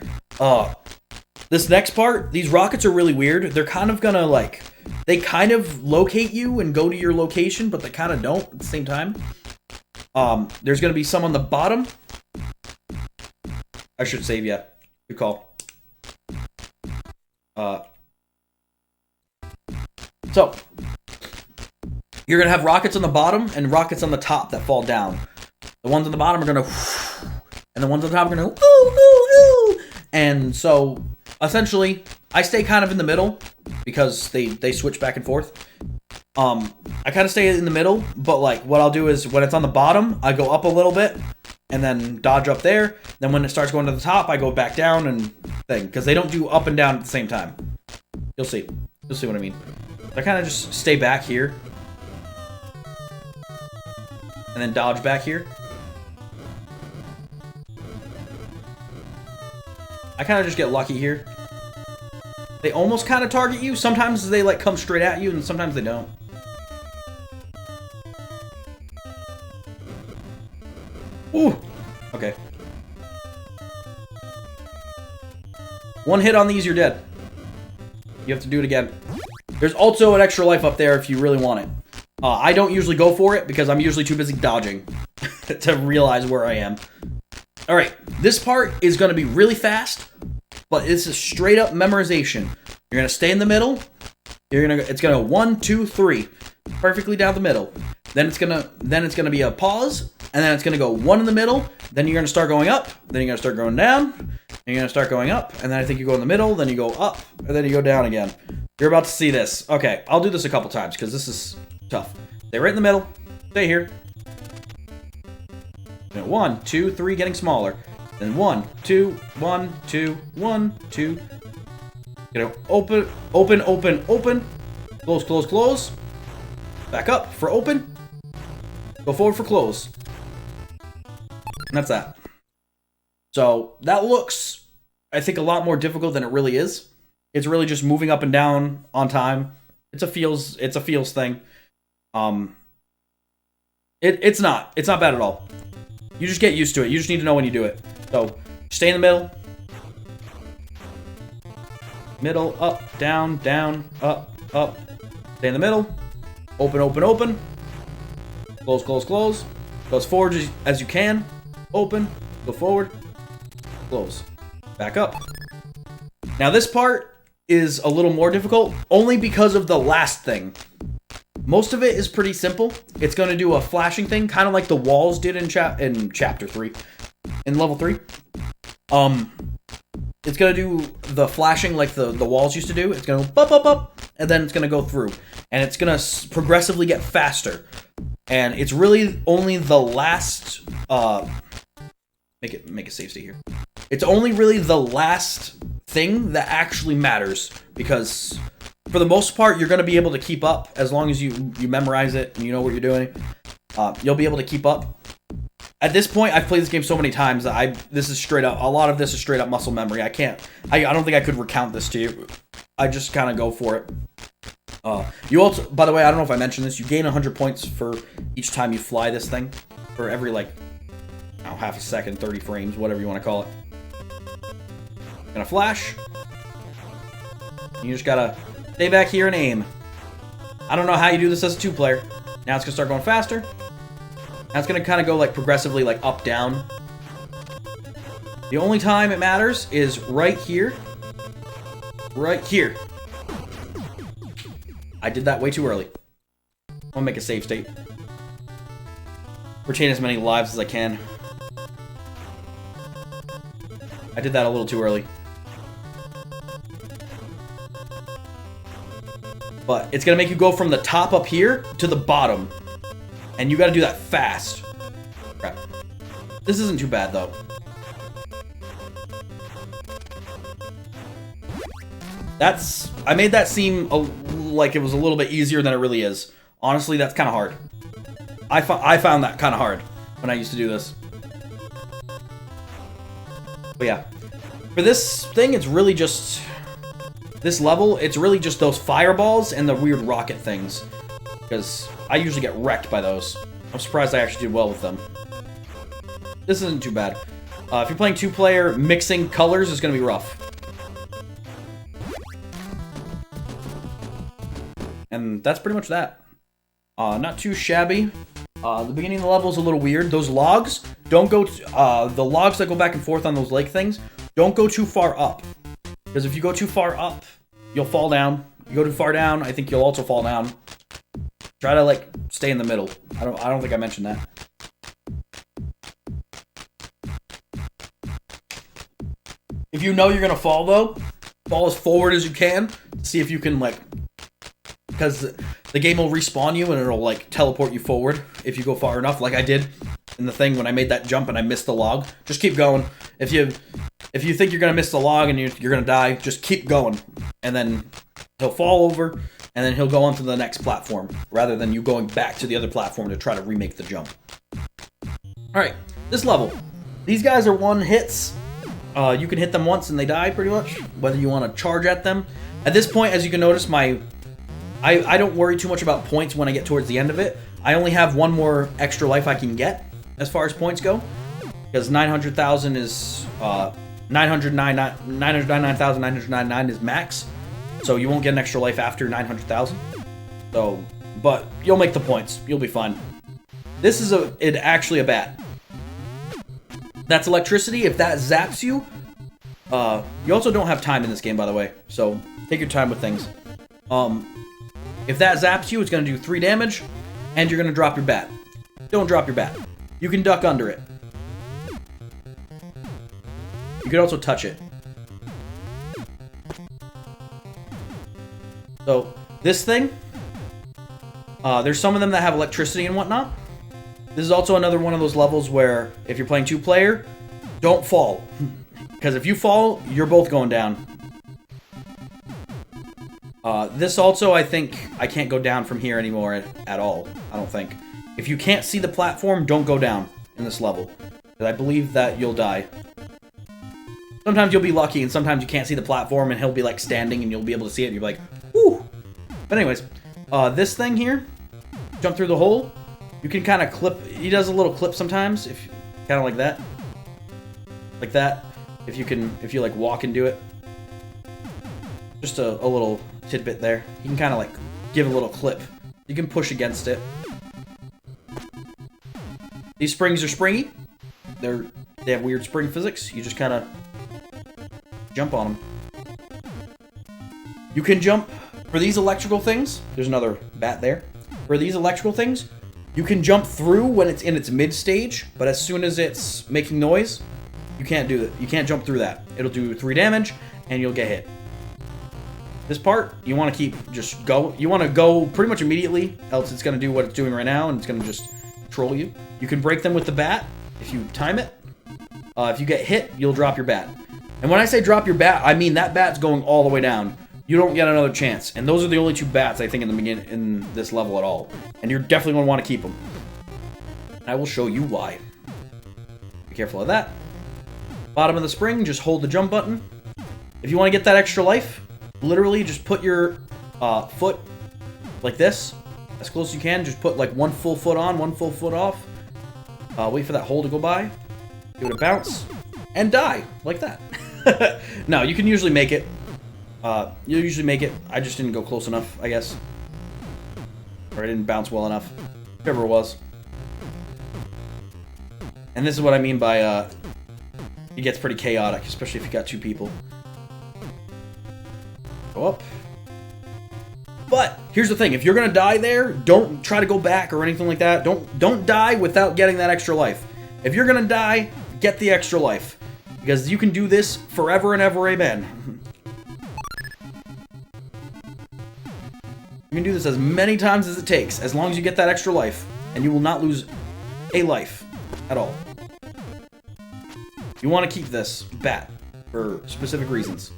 S1: This next part, these rockets are really weird. They're kind of gonna, like, they kind of locate you and go to your location, but they kind of don't at the same time. There's gonna be some on the bottom. I should save you. Good call. So, you're gonna have rockets on the bottom and rockets on the top that fall down. The ones on the bottom are gonna, and the ones on the top are gonna, ooh, ooh, ooh. And so, essentially, I stay kind of in the middle because they switch back and forth. I kind of stay in the middle, but like what I'll do is when it's on the bottom, I go up a little bit and then dodge up there. Then when it starts going to the top, I go back down and thing because they don't do up and down at the same time. You'll see. You'll see what I mean. I kind of just stay back here and then dodge back here. I kind of just get lucky here. They almost kind of target you. Sometimes they like come straight at you and sometimes they don't. Ooh. Okay. One hit on these, you're dead. You have to do it again. There's also an extra life up there if you really want it. I don't usually go for it because I'm usually too busy dodging to realize where I am. Alright, this part is going to be really fast, but it's a straight up memorization. You're going to stay in the middle. It's going to 1, 2, 3. Perfectly down the middle. Then it's gonna be a pause, and then it's gonna go 1 in the middle, then you're gonna start going up, then you're gonna start going down, then you're gonna start going up, and then I think you go in the middle, then you go up, and then you go down again. You're about to see this. Okay, I'll do this a couple times, because this is tough. Stay right in the middle. Stay here. 1, 2, 3, getting smaller. Then 1, 2, 1, 2, 1, 2. Gonna open, open, open, open. Close, close, close. Back up for open. Go forward for close. And that's that. So that looks, I think, a lot more difficult than it really is. It's really just moving up and down on time. It's a feels thing. It's not bad at all. You just get used to it. You just need to know when you do it. So stay in the middle. Middle, up, down, down, up, up. Stay in the middle. Open, open, open. Close, close, close. Go as forward as you can. Open. Go forward. Close. Back up. Now this part is a little more difficult, only because of the last thing. Most of it is pretty simple. It's going to do a flashing thing, kind of like the walls did in chapter 3. In level 3. It's going to do the flashing like the walls used to do. It's going to go up, up, up, and then it's going to go through. And it's going to progressively get faster. And it's really only the last... Make a save state here. It's only really the last thing that actually matters. Because for the most part, you're going to be able to keep up. As long as you memorize it and you know what you're doing. You'll be able to keep up. At this point, I've played this game so many times that this is straight up, a lot of this is straight up muscle memory. I don't think I could recount this to you. I just kind of go for it. You also, by the way, I don't know if I mentioned this, you gain 100 points for each time you fly this thing. For every, like, half a second, 30 frames, whatever you want to call it. Gonna flash. You just gotta stay back here and aim. I don't know how you do this as a 2-player. Now it's gonna start going faster. Now it's going to kind of go like progressively like up, down. The only time it matters is right here. Right here. I did that way too early. I'm going to make a save state. Retain as many lives as I can. I did that a little too early. But it's going to make you go from the top up here to the bottom. And you gotta do that fast. Crap. This isn't too bad, though. I made that seem like it was a little bit easier than it really is. Honestly, that's kind of hard. I found that kind of hard when I used to do this. But yeah. For this thing, it's really just... This level, it's really just those fireballs and the weird rocket things. Because I usually get wrecked by those. I'm surprised I actually did well with them. This isn't too bad. If you're playing 2-player, mixing colors is going to be rough. And that's pretty much that. Not too shabby. The beginning of the level is a little weird. Those logs, don't go... the logs that go back and forth on those lake things, don't go too far up. Because if you go too far up, you'll fall down. You go too far down, I think you'll also fall down. Try to, like, stay in the middle. I don't think I mentioned that. If you know you're gonna fall, though, fall as forward as you can. See if you can, like, because the game will respawn you and it'll, like, teleport you forward if you go far enough, like I did in the thing when I made that jump and I missed the log. Just keep going. If you think you're gonna miss the log and you're gonna die, just keep going, and then he'll fall over, and then he'll go on to the next platform rather than you going back to the other platform to try to remake the jump. All right, this level, these guys are one hits. You can hit them once and they die pretty much, whether you want to charge at them. At this point, as you can notice, I don't worry too much about points when I get towards the end of it. I only have one more extra life I can get as far as points go, because 900,000 is 999,999 is max, so you won't get an extra life after 900,000. So, but you'll make the points. You'll be fine. This is actually a bat. That's electricity. If that zaps you, you also don't have time in this game, by the way, so take your time with things. If that zaps you, it's going to do 3 damage, and you're going to drop your bat. Don't drop your bat. You can duck under it. You can also touch it. So, this thing, there's some of them that have electricity and whatnot. This is also another one of those levels where, if you're playing 2-player, don't fall. Because if you fall, you're both going down. This also, I think, I can't go down from here anymore at all, I don't think. If you can't see the platform, don't go down in this level. Because I believe that you'll die. Sometimes you'll be lucky, and sometimes you can't see the platform, and he'll be, like, standing, and you'll be able to see it, and you'll be like, whoo! But anyways, this thing here, jump through the hole, you can kind of clip, he does a little clip sometimes, if kind of like that. Like that, if you, like, walk and do it. Just a little tidbit there. You can kind of, like, give a little clip. You can push against it. These springs are springy. They have weird spring physics. You just kind of jump on them. You can jump for these electrical things. There's another bat there. For these electrical things, you can jump through when it's in its mid stage, but as soon as it's making noise, you can't do it. You can't jump through that. It'll do 3 damage, and you'll get hit. This part, you want to you want to go pretty much immediately, else it's going to do what it's doing right now, and it's going to just troll you. You can break them with the bat, if you time it. If you get hit, you'll drop your bat. And when I say drop your bat, I mean that bat's going all the way down. You don't get another chance. And those are the only 2 bats, I think, in this level at all. And you're definitely going to want to keep them. I will show you why. Be careful of that. Bottom of the spring, just hold the jump button. If you want to get that extra life, literally just put your foot like this, as close as you can. Just put like 1 full foot on, 1 full foot off. Wait for that hole to go by. Give it a bounce. And die, like that. No, you can usually make it. You'll usually make it. I just didn't go close enough, I guess. Or I didn't bounce well enough. Whatever it was. And this is what I mean by, it gets pretty chaotic, especially if you got 2 people. Go up. But here's the thing, if you're gonna die there, don't try to go back or anything like that. Don't die without getting that extra life. If you're gonna die, get the extra life. Because you can do this forever and ever, amen. You can do this as many times as it takes, as long as you get that extra life, and you will not lose a life at all. You want to keep this bat for specific reasons.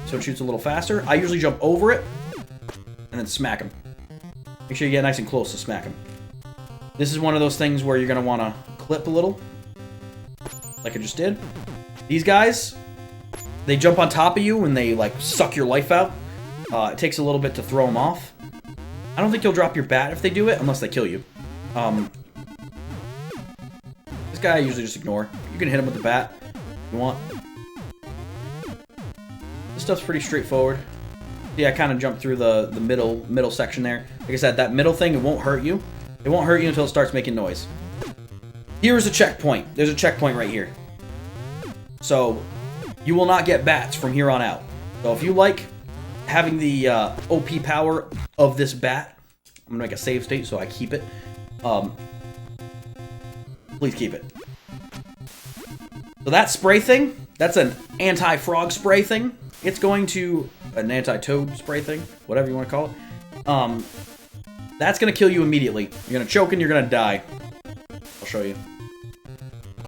S1: So it shoots a little faster. I usually jump over it and then smack him. Make sure you get nice and close to smack him. This is one of those things where you're going to want to clip a little, like I just did. These guys, they jump on top of you and they like suck your life out. It takes a little bit to throw them off. I don't think you'll drop your bat if they do it, unless they kill you. This guy I usually just ignore. You can hit him with the bat if you want. This stuff's pretty straightforward. Yeah, I kind of jumped through the middle section there. Like I said, that middle thing, it won't hurt you. It won't hurt you until it starts making noise. Here's a checkpoint. There's a checkpoint right here. So, you will not get bats from here on out. So if you like having the OP power of this bat, I'm gonna make a save state so I keep it. Please keep it. So that spray thing, That's an anti-frog spray thing. It's going to... An anti-toad spray thing. Whatever you want to call it. That's going to kill you immediately. You're going to choke and you're going to die. I'll show you.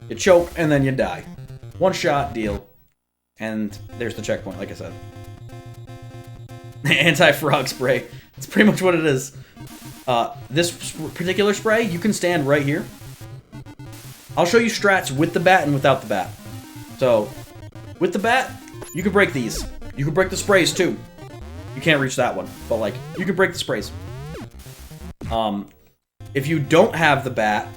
S1: You choke and then you die. One shot, deal. And there's the checkpoint, like I said. Anti-frog spray. That's pretty much what it is. This particular spray, you can stand right here. I'll show you strats with the bat and without the bat. So, with the bat, you can break these. You can break the sprays too. You can't reach that one, but like, you can break the sprays. If you don't have the bat,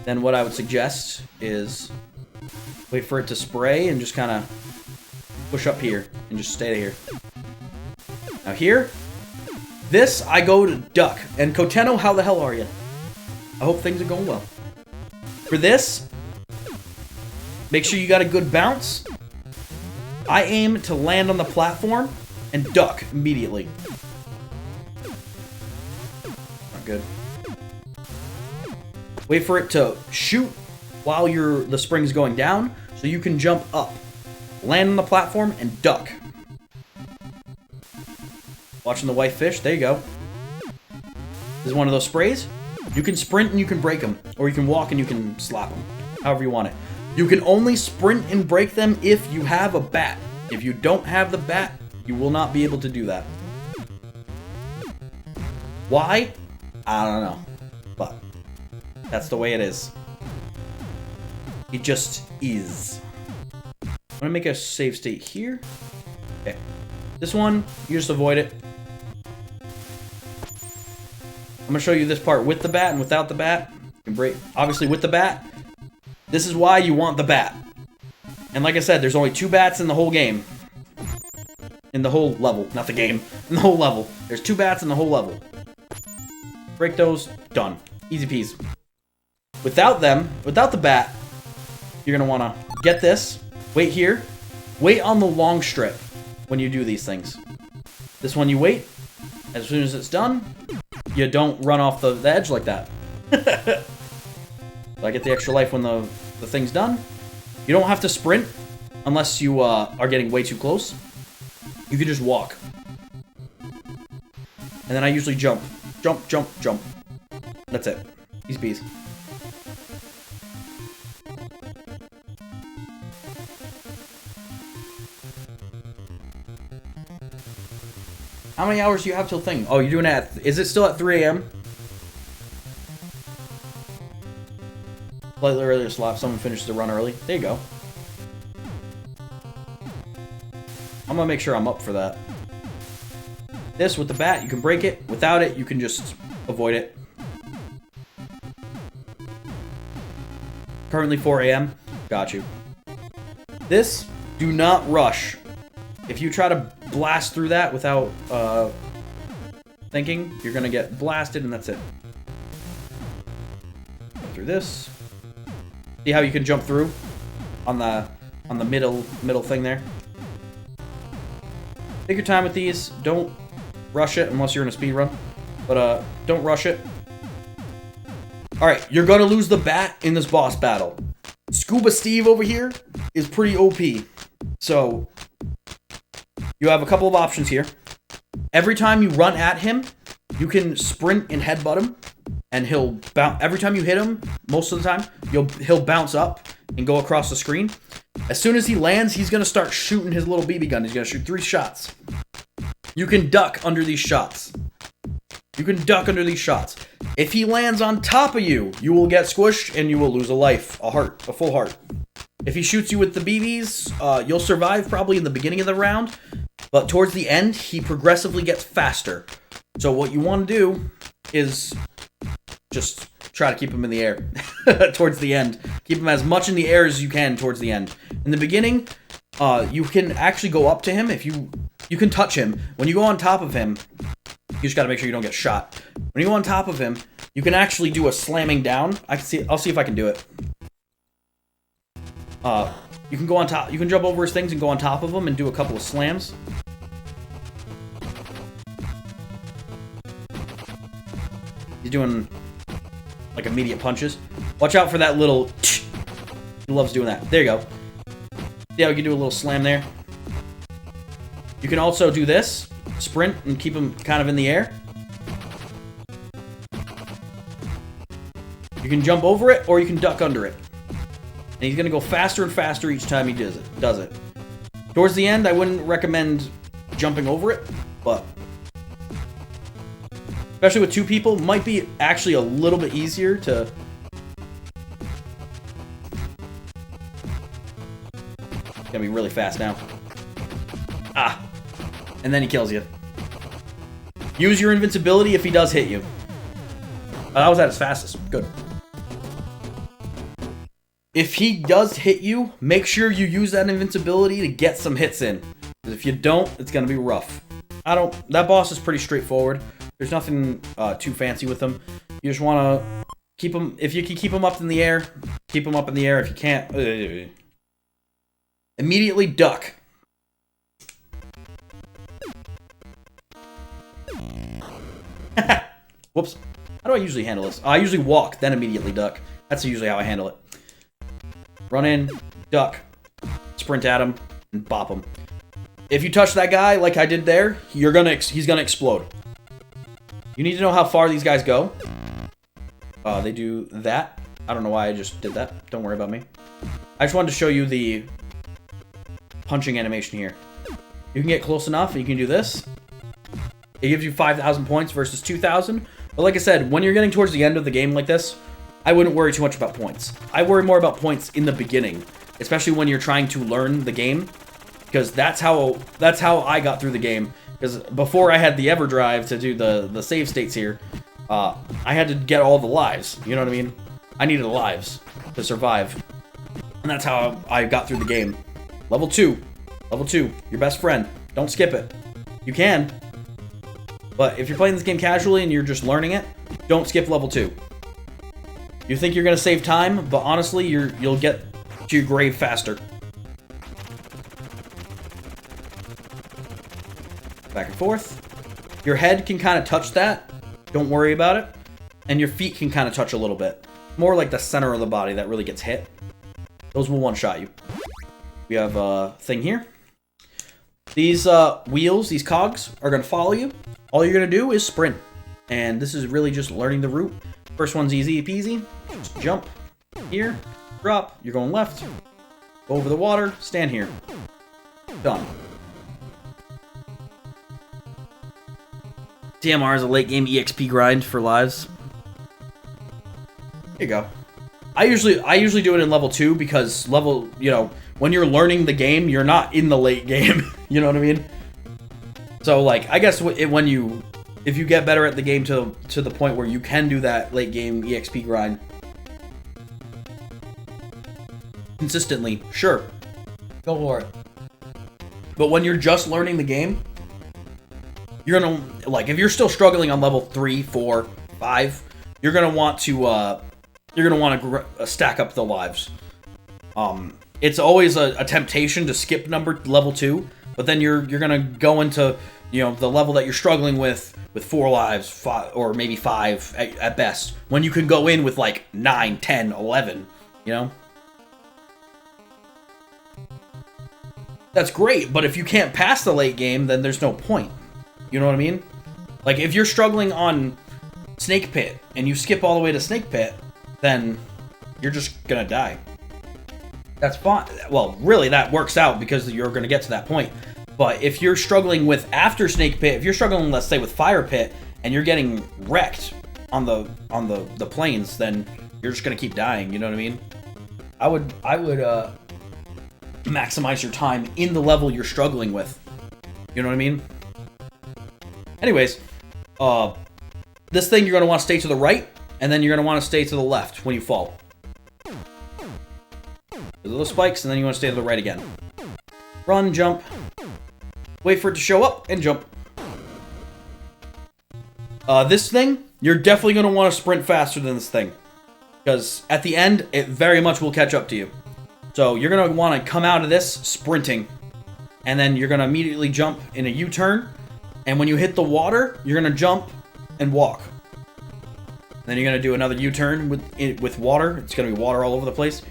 S1: then what I would suggest is wait for it to spray and just kind of push up here and just stay here. Now here, this, I go to duck. And Koteno, how the hell are you? I hope things are going well. For this, make sure you got a good bounce. I aim to land on the platform and duck immediately. Not good. Wait for it to shoot while the spring's going down, so you can jump up. Land on the platform and duck. Watching the white fish, there you go. This is one of those sprays. You can sprint and you can break them, or you can walk and you can slap them, however you want it. You can only sprint and break them if you have a bat. If you don't have the bat, you will not be able to do that. Why? I don't know, but that's the way it is. It just is. I'm gonna make a save state here. Okay. This one, you just avoid it. I'm gonna show you this part with the bat and without the bat. You can break, obviously with the bat. This is why you want the bat. And like I said, there's only 2 bats in the whole game. In the whole level, not the game. In the whole level. There's 2 bats in the whole level. Break those, done. Easy peasy. Without them, without the bat, you're gonna wanna get this, wait here, wait on the long strip when you do these things. This one you wait, as soon as it's done, you don't run off the edge like that. I get the extra life when the thing's done. You don't have to sprint unless you are getting way too close. You can just walk. And then I usually jump. Jump, jump, jump. That's it. Easy peasy. How many hours do you have till thing? Oh, you're doing it at... Is it still at 3 a.m.? Slightly earlier slap. Someone finishes the run early. There you go. I'm gonna make sure I'm up for that. This, with the bat, you can break it. Without it, you can just avoid it. Currently 4 a.m. Got you. This, do not rush. If you try to blast through that without thinking, you're gonna get blasted and that's it. Go through this. See how you can jump through on the middle thing there? Take your time with these. Don't rush it unless you're in a speed run. But don't rush it. Alright, you're gonna lose the bat in this boss battle. Scuba Steve over here is pretty OP. So you have a couple of options here. Every time you run at him, you can sprint and headbutt him, and he'll bounce. Every time you hit him, most of the time, he'll bounce up and go across the screen. As soon as he lands, he's gonna start shooting his little BB gun. He's gonna shoot 3 shots. You can duck under these shots. You can duck under these shots. If he lands on top of you, you will get squished and you will lose a life, a full heart. If he shoots you with the BBs, you'll survive probably in the beginning of the round, but towards the end, he progressively gets faster. So what you want to do is just try to keep him in the air towards the end. Keep him as much in the air as you can towards the end. In the beginning, you can actually go up to him. If you can touch him. When you go on top of him, you just got to make sure you don't get shot. When you go on top of him, you can actually do a slamming down. I'll see if I can do it. You can go on top. You can jump over his things and go on top of him and do a couple of slams. He's doing like immediate punches. Watch out for that little He loves doing that. There you go. See how we can do a little slam there? You can also do this. Sprint and keep him kind of in the air. You can jump over it, or you can duck under it. And he's going to go faster and faster each time he does it. Towards the end, I wouldn't recommend jumping over it, but especially with 2 people, might be actually a little bit easier to... It's gonna be really fast now. Ah! And then he kills you. Use your invincibility if he does hit you. That was at his fastest. Good. If he does hit you, make sure you use that invincibility to get some hits in. Because if you don't, it's gonna be rough. That boss is pretty straightforward. There's nothing too fancy with him. You just wanna keep him, if you can keep him up in the air, keep him up in the air. If you can't, immediately duck. Whoops. How do I usually handle this? I usually walk, then immediately duck. That's usually how I handle it. Run in, duck, sprint at him, and bop him. If you touch that guy like I did there, he's gonna explode. You need to know how far these guys go. They do that. I don't know why I just did that. Don't worry about me. I just wanted to show you the punching animation here. You can get close enough, and you can do this. It gives you 5,000 points versus 2,000. But like I said, when you're getting towards the end of the game like this, I wouldn't worry too much about points. I worry more about points in the beginning, especially when you're trying to learn the game, because that's how I got through the game. Because before I had the EverDrive to do the save states here, I had to get all the lives. You know what I mean? I needed the lives to survive, and that's how I got through the game. Level 2, your best friend. Don't skip it. You can, but if you're playing this game casually and you're just learning it, don't skip level 2. You think you're gonna save time, but honestly, you'll get to your grave faster. Back and forth. Your head can kind of touch that. Don't worry about it. And your feet can kind of touch a little bit. More like the center of the body that really gets hit. Those will one-shot you. We have a thing here. These wheels, these cogs, are gonna follow you. All you're gonna do is sprint. And this is really just learning the route. First one's easy peasy. Just jump here, drop, you're going left, go over the water, stand here. Done. DMR is a late game EXP grind for lives. Here you go. I usually do it in level 2 because when you're learning the game, you're not in the late game. You know what I mean? So like, I guess if you get better at the game to the point where you can do that late game EXP grind consistently, sure, go for it. But when you're just learning the game, you're gonna, like, if you're still struggling on level 3, 4, 5, you're gonna want to stack up the lives. It's always a temptation to skip level 2, but then you're gonna go into the level that you're struggling with 4 lives, 5, or maybe 5 at best, when you can go in with like 9, 10, 11, That's great, but if you can't pass the late game, then there's no point. You know what I mean? Like, if you're struggling on Snake Pit, and you skip all the way to Snake Pit, then you're just gonna die. That's fine. Well, really, that works out because you're gonna get to that point. But if you're struggling with after Snake Pit, if you're struggling, let's say, with Fire Pit, and you're getting wrecked on the plains, then you're just gonna keep dying. You know what I mean? I would maximize your time in the level you're struggling with. You know what I mean? Anyways, this thing you're gonna want to stay to the right, and then you're gonna want to stay to the left when you fall. The little spikes, and then you want to stay to the right again. Run, jump. Wait for it to show up, and jump. This thing, you're definitely going to want to sprint faster than this thing. Because at the end, it very much will catch up to you. So you're going to want to come out of this sprinting. And then you're going to immediately jump in a U-turn. And when you hit the water, you're going to jump and walk. And then you're going to do another U-turn with water. It's going to be water all over the place.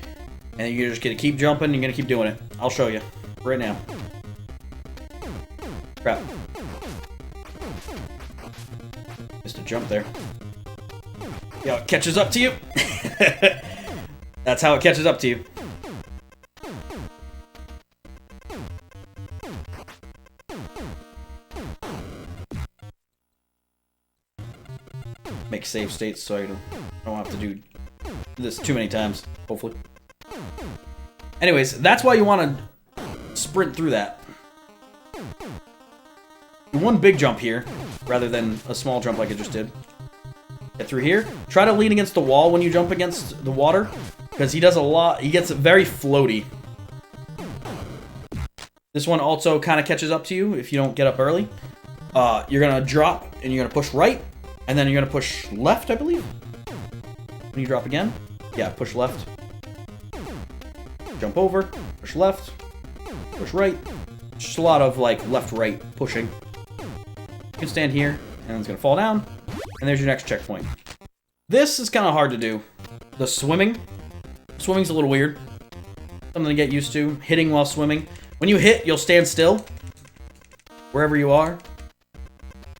S1: And you're just gonna keep jumping, you're gonna keep doing it. I'll show you. Right now. Crap. Just a jump there. Yeah, it catches up to you. That's how it catches up to you. Make save states so I don't have to do this too many times, hopefully. Anyways, that's why you want to sprint through that. Do one big jump here, rather than a small jump like I just did. Get through here. Try to lean against the wall when you jump against the water, because he does a lot. He gets very floaty. This one also kind of catches up to you if you don't get up early. You're going to drop, and you're going to push right, and then you're going to push left, I believe. When you drop again. Yeah, push left. Jump over, push left, push right. Just a lot of, like, left-right pushing. You can stand here, and it's going to fall down, and there's your next checkpoint. This is kind of hard to do. The swimming. Swimming's a little weird. Something to get used to. Hitting while swimming. When you hit, you'll stand still. Wherever you are.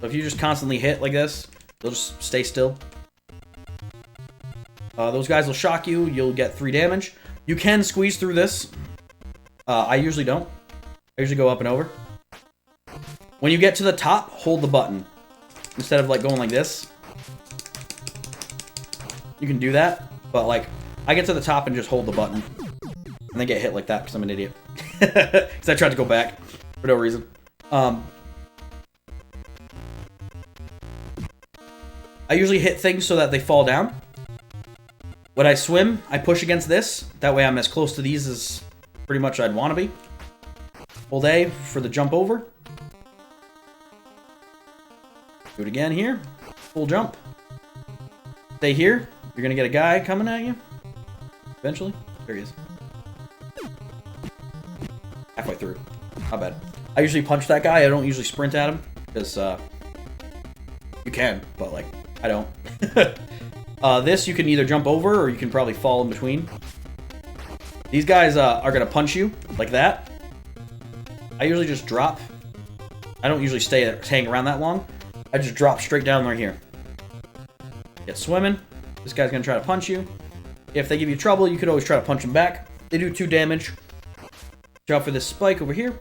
S1: So if you just constantly hit like this, you'll just stay still. Those guys will shock you. You'll get 3 damage. You can squeeze through this. I usually don't. I usually go up and over. When you get to the top, hold the button. Instead of like going like this. You can do that. But like, I get to the top and just hold the button. And then get hit like that because I'm an idiot. Because I tried to go back for no reason. I usually hit things so that they fall down. When I swim, I push against this. That way I'm as close to these as pretty much I'd want to be. Hold A for the jump over. Do it again here. Full jump. Stay here. You're going to get a guy coming at you. Eventually. There he is. Halfway through. Not bad. I usually punch that guy. I don't usually sprint at him. Because, you can, but, like, I don't. This you can either jump over or you can probably fall in between. These guys are going to punch you like that. I usually just drop. I don't usually hang around that long. I just drop straight down right here. Get swimming. This guy's going to try to punch you. If they give you trouble, you could always try to punch them back. They do 2 damage. Drop for this spike over here.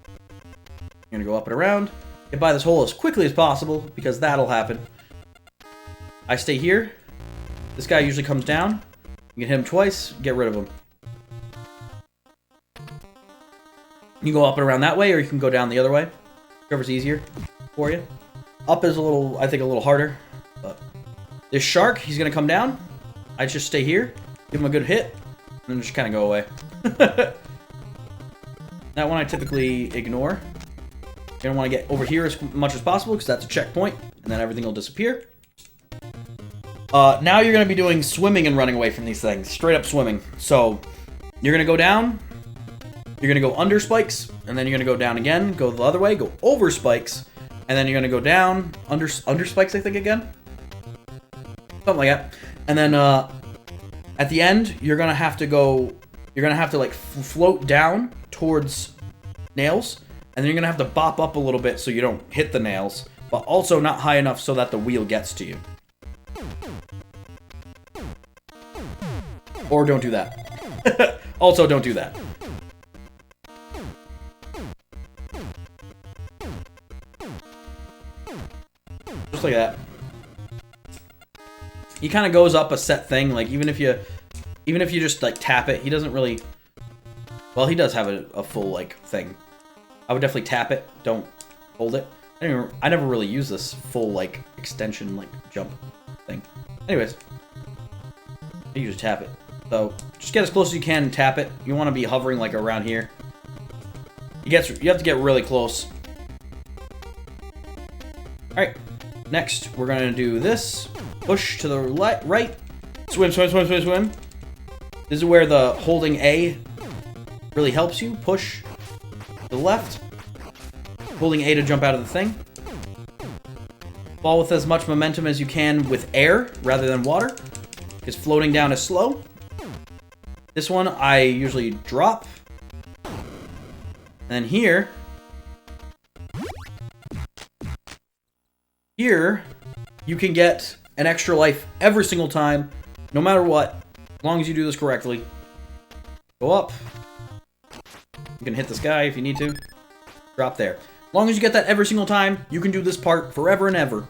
S1: You're going to go up and around. Get by this hole as quickly as possible because that'll happen. I stay here. This guy usually comes down. You can hit him twice, get rid of him. You go up and around that way, or you can go down the other way. Whichever's easier for you. Up is I think a little harder. But this shark, he's going to come down. I just stay here, give him a good hit, and then just kind of go away. That one I typically ignore. You don't want to get over here as much as possible, because that's a checkpoint, and then everything will disappear. Now you're going to be doing swimming and running away from these things. Straight up swimming. So, you're going to go down. You're going to go under spikes. And then you're going to go down again. Go the other way. Go over spikes. And then you're going to go down. Under spikes, I think, again. Something like that. And then, at the end, you're going to have to go... You're going to have to, like, float down towards nails. And then you're going to have to bop up a little bit so you don't hit the nails. But also not high enough so that the wheel gets to you. Or don't do that. Also, don't do that. Just like that. He kind of goes up a set thing. Like even if you just like tap it, he doesn't really. Well, he does have a full like thing. I would definitely tap it. Don't hold it. I never really use this full like extension like jump thing. Anyways, you just tap it. So, just get as close as you can and tap it. You want to be hovering like around here. You have to get really close. Alright, next we're going to do this. Push to the right. Swim, swim, swim, swim, swim. This is where the holding A really helps you. Push to the left. Holding A to jump out of the thing. Fall with as much momentum as you can with air rather than water. Because floating down is slow. This one I usually drop. And then here, you can get an extra life every single time, no matter what, as long as you do this correctly. Go up. You can hit this guy if you need to. Drop there. As long as you get that every single time, you can do this part forever and ever.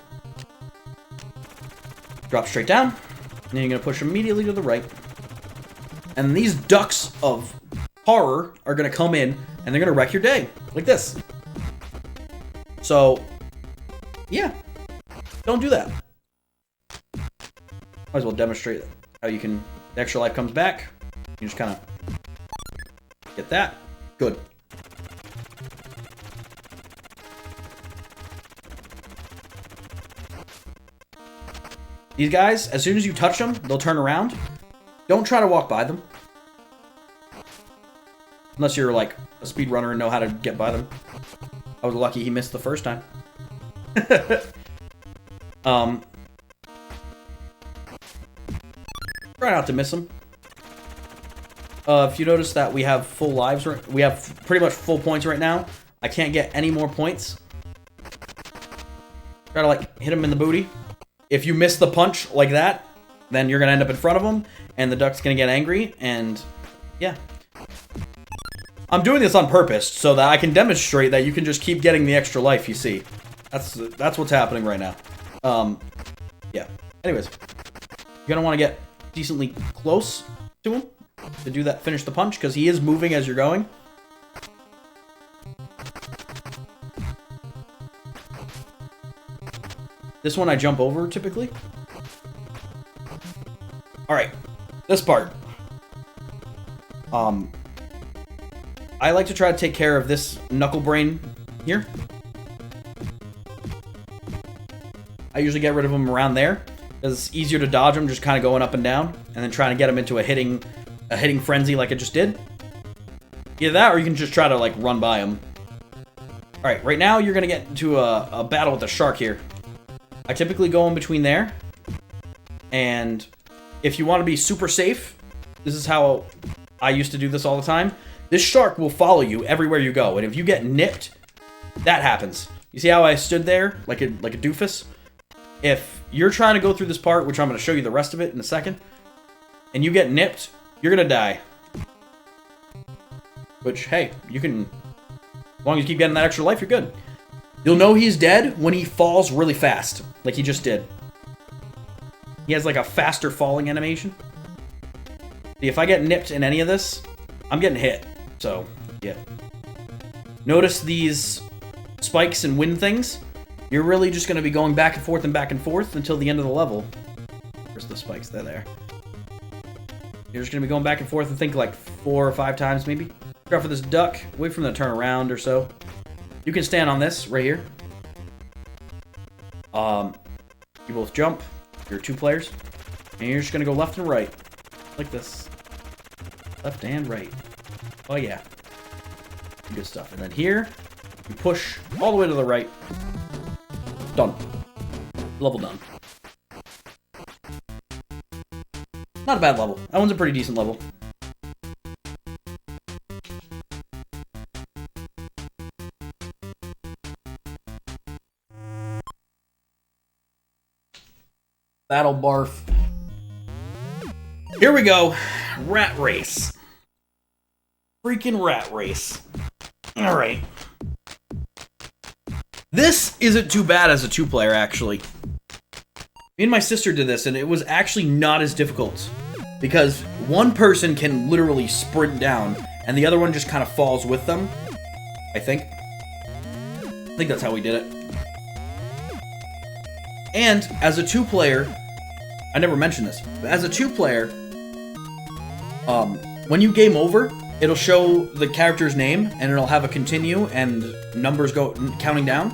S1: Drop straight down. And then you're going to push immediately to the right. And these ducks of horror are going to come in, and they're going to wreck your day. Like this. So, yeah. Don't do that. Might as well demonstrate how you can... The extra life comes back. You just kind of get that. Good. These guys, as soon as you touch them, they'll turn around. Don't try to walk by them. Unless you're like a speedrunner and know how to get by them. I was lucky he missed the first time. Try not to miss them. If you notice that we have full lives, we have pretty much full points right now. I can't get any more points. Try to like hit him in the booty. If you miss the punch like that, then you're gonna end up in front of him, and the duck's gonna get angry, and yeah. I'm doing this on purpose so that I can demonstrate that you can just keep getting the extra life. You see, that's what's happening right now. Yeah. Anyways, you're gonna want to get decently close to him to do that. Finish the punch because he is moving as you're going. This one I jump over typically. Alright, this part. I like to try to take care of this knuckle brain here. I usually get rid of him around there, because it's easier to dodge him just kind of going up and down, and then trying to get him into a hitting frenzy like I just did. Either that, or you can just try to like run by him. Alright, right now you're going to get into a battle with the shark here. I typically go in between there, and if you want to be super safe, this is how I used to do this all the time. This shark will follow you everywhere you go, and if you get nipped, that happens. You see how I stood there like a doofus? If you're trying to go through this part, which I'm going to show you the rest of it in a second, and you get nipped, you're going to die. Which, hey, you can... As long as you keep getting that extra life, you're good. You'll know he's dead when he falls really fast, like he just did. He has like a faster falling animation. See, if I get nipped in any of this, I'm getting hit. So, yeah. Notice these spikes and wind things. You're really just going to be going back and forth until the end of the level. Where's the spikes? They're there. You're just going to be going back and forth, I think like 4 or 5 times maybe. Look out for this duck. Wait for them to turn around or so. You can stand on this right here. You both jump. You're 2 players. And you're just going to go left and right. Like this. Left and right. Oh yeah. Good stuff. And then here, you push all the way to the right. Done. Level done. Not a bad level. That one's a pretty decent level. Battle barf. Here we go. Rat race. Freaking rat race. Alright. This isn't too bad as a 2-player, actually. Me and my sister did this, and it was actually not as difficult. Because one person can literally sprint down, and the other one just kind of falls with them. I think that's how we did it. And as a 2-player, I never mentioned this, but as a 2-player, when you game over, it'll show the character's name, and it'll have a continue, and numbers go counting down.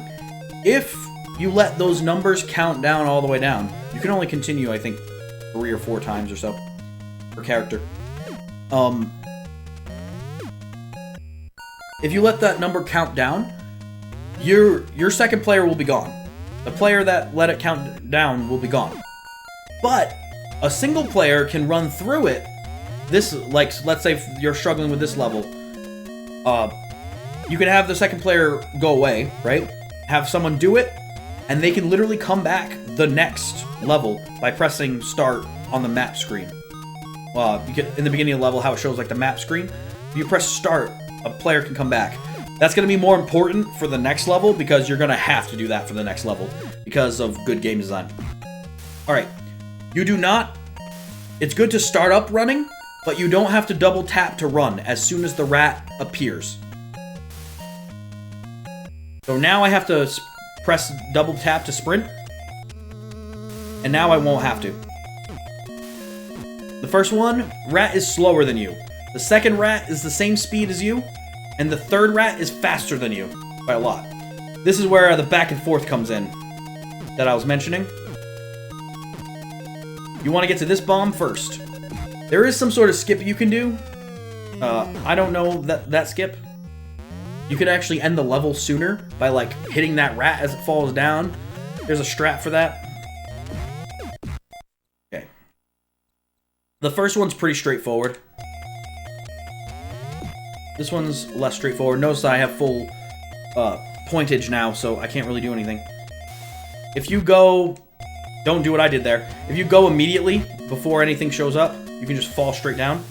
S1: If you let those numbers count down all the way down, you can only continue, I think, 3 or 4 times or so per character. If you let that number count down, your second player will be gone. The player that let it count down will be gone. But a single player can run through it this, like, let's say you're struggling with this level, you can have the second player go away, right? Have someone do it, and they can literally come back the next level by pressing start on the map screen. You get in the beginning of the level how it shows like the map screen. If you press start, a player can come back. That's going to be more important for the next level because you're going to have to do that for the next level because of good game design. Alright, you do not... It's good to start up running, but you don't have to double tap to run as soon as the rat appears. So now I have to press double tap to sprint, and now I won't have to. The first one, rat is slower than you. The second rat is the same speed as you, and the third rat is faster than you by a lot. This is where the back and forth comes in that I was mentioning. You want to get to this bomb first. There is some sort of skip you can do. I don't know that skip. You could actually end the level sooner by like hitting that rat as it falls down. There's a strat for that. Okay. The first one's pretty straightforward. This one's less straightforward. Notice I have full pointage now, so I can't really do anything. If you go... Don't do what I did there. If you go immediately before anything shows up, you can just fall straight down.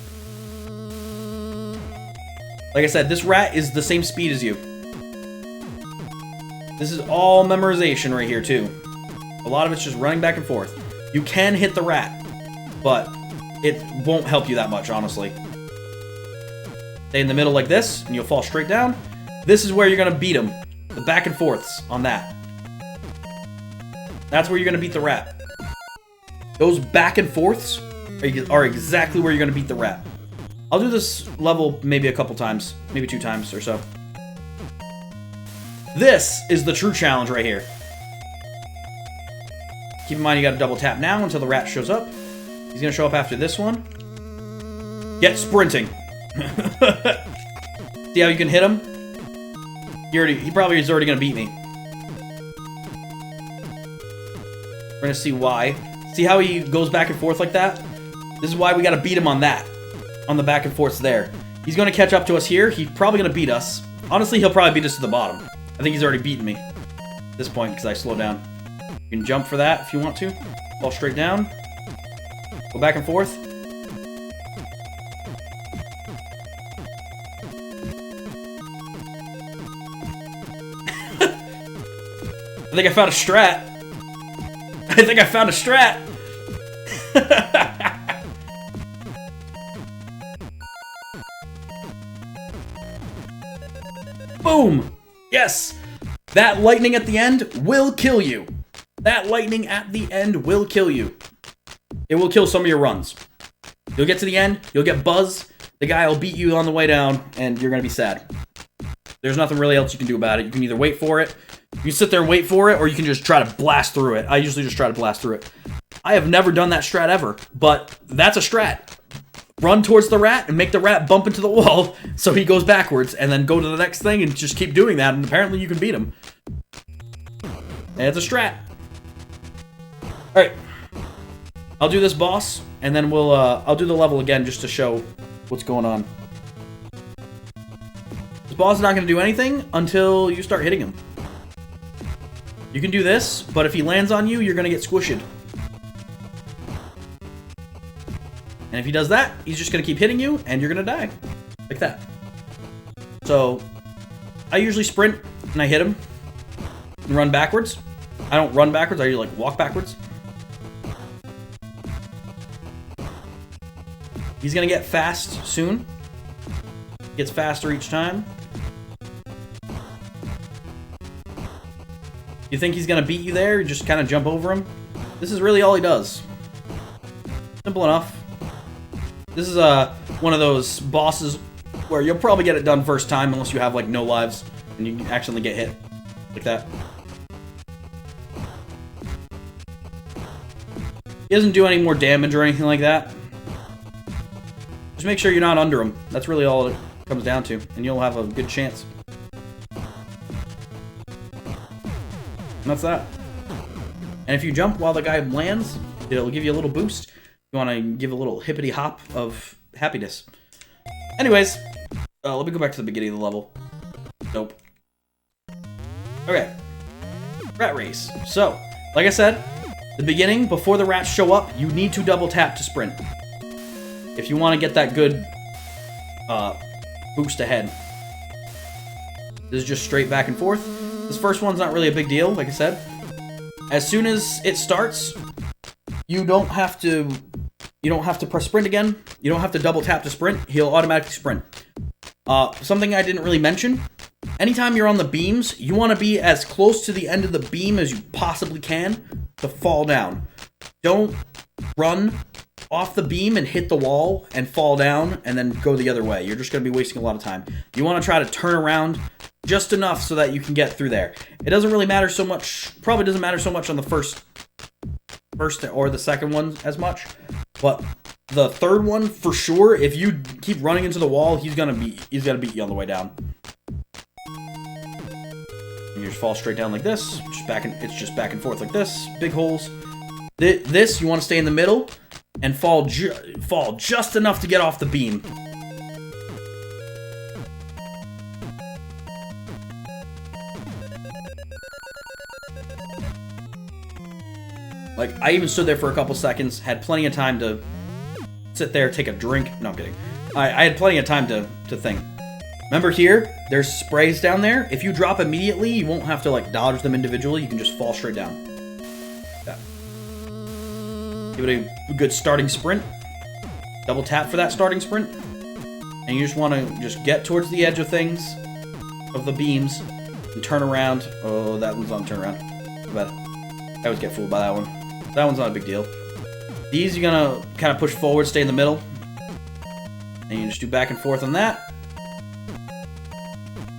S1: Like I said, this rat is the same speed as you. This is all memorization right here, too. A lot of it's just running back and forth. You can hit the rat, but it won't help you that much, honestly. Stay in the middle like this, and you'll fall straight down. This is where you're going to beat him. The back and forths on that. That's where you're going to beat the rat. Those back and forths are exactly where you're going to beat the rat. I'll do this level maybe a couple times. Maybe 2 times or so. This is the true challenge right here. Keep in mind you got to double tap now until the rat shows up. He's going to show up after this one. Get sprinting. See how you can hit him? He probably is already going to beat me. We're going to see why. See how he goes back and forth like that? This is why we got to beat him on that. On the back and forths there. He's going to catch up to us here. He's probably going to beat us. Honestly, he'll probably beat us to the bottom. I think he's already beaten me at this point because I slowed down. You can jump for that if you want to. Fall straight down. Go back and forth. I think I found a strat. I think I found a strat. Boom! Yes! That lightning at the end will kill you. That lightning at the end will kill you. It will kill some of your runs. You'll get to the end, you'll get buzz, the guy will beat you on the way down, and you're gonna be sad. There's nothing really else you can do about it. You can either wait for it, you can sit there and wait for it, or you can just try to blast through it. I usually just try to blast through it. I have never done that strat ever, but that's a strat. Run towards the rat and make the rat bump into the wall so he goes backwards, and then go to the next thing and just keep doing that, and apparently you can beat him. And it's a strat. Alright. I'll do this boss, and then I'll do the level again just to show what's going on. This boss is not going to do anything until you start hitting him. You can do this, but if he lands on you, you're going to get squished. And if he does that, he's just going to keep hitting you, and you're going to die. Like that. So, I usually sprint, and I hit him, and run backwards. I don't run backwards, I usually like walk backwards. He's going to get fast soon. Gets faster each time. You think he's going to beat you there? You just kind of jump over him. This is really all he does. Simple enough. This is one of those bosses where you'll probably get it done first time unless you have like no lives and you accidentally get hit like that. He doesn't do any more damage or anything like that. Just make sure you're not under him. That's really all it comes down to, and you'll have a good chance. And that's that. And if you jump while the guy lands, it'll give you a little boost. You want to give a little hippity hop of happiness. Anyways, let me go back to the beginning of the level. Nope. Okay. Rat race. So, like I said, the beginning, before the rats show up, you need to double tap to sprint. If you want to get that good boost ahead. This is just straight back and forth. This first one's not really a big deal, like I said. As soon as it starts, you don't have to press sprint again. You don't have to double tap to sprint. He'll automatically sprint. Something I didn't really mention. Anytime you're on the beams, you want to be as close to the end of the beam as you possibly can to fall down. Don't run off the beam and hit the wall and fall down and then go the other way. You're just going to be wasting a lot of time. You want to try to turn around just enough so that you can get through there. It doesn't really matter so much, probably doesn't matter so much on the first or the second one as much, but the third one for sure, if you keep running into the wall, he's gonna beat you on the way down. And you just fall straight down like this, it's just back and forth like this, big holes. This you want to stay in the middle and fall just enough to get off the beam. Like, I even stood there for a couple seconds, had plenty of time to sit there, take a drink. No, I'm kidding. I had plenty of time to think. Remember here, there's sprays down there. If you drop immediately, you won't have to, like, dodge them individually. You can just fall straight down. Yeah. Give it a good starting sprint. Double tap for that starting sprint. And you just want to just get towards the edge of things, of the beams, and turn around. Oh, that one's on turn around. But I always get fooled by that one. That one's not a big deal. These you're gonna kind of push forward, stay in the middle. And you just do back and forth on that.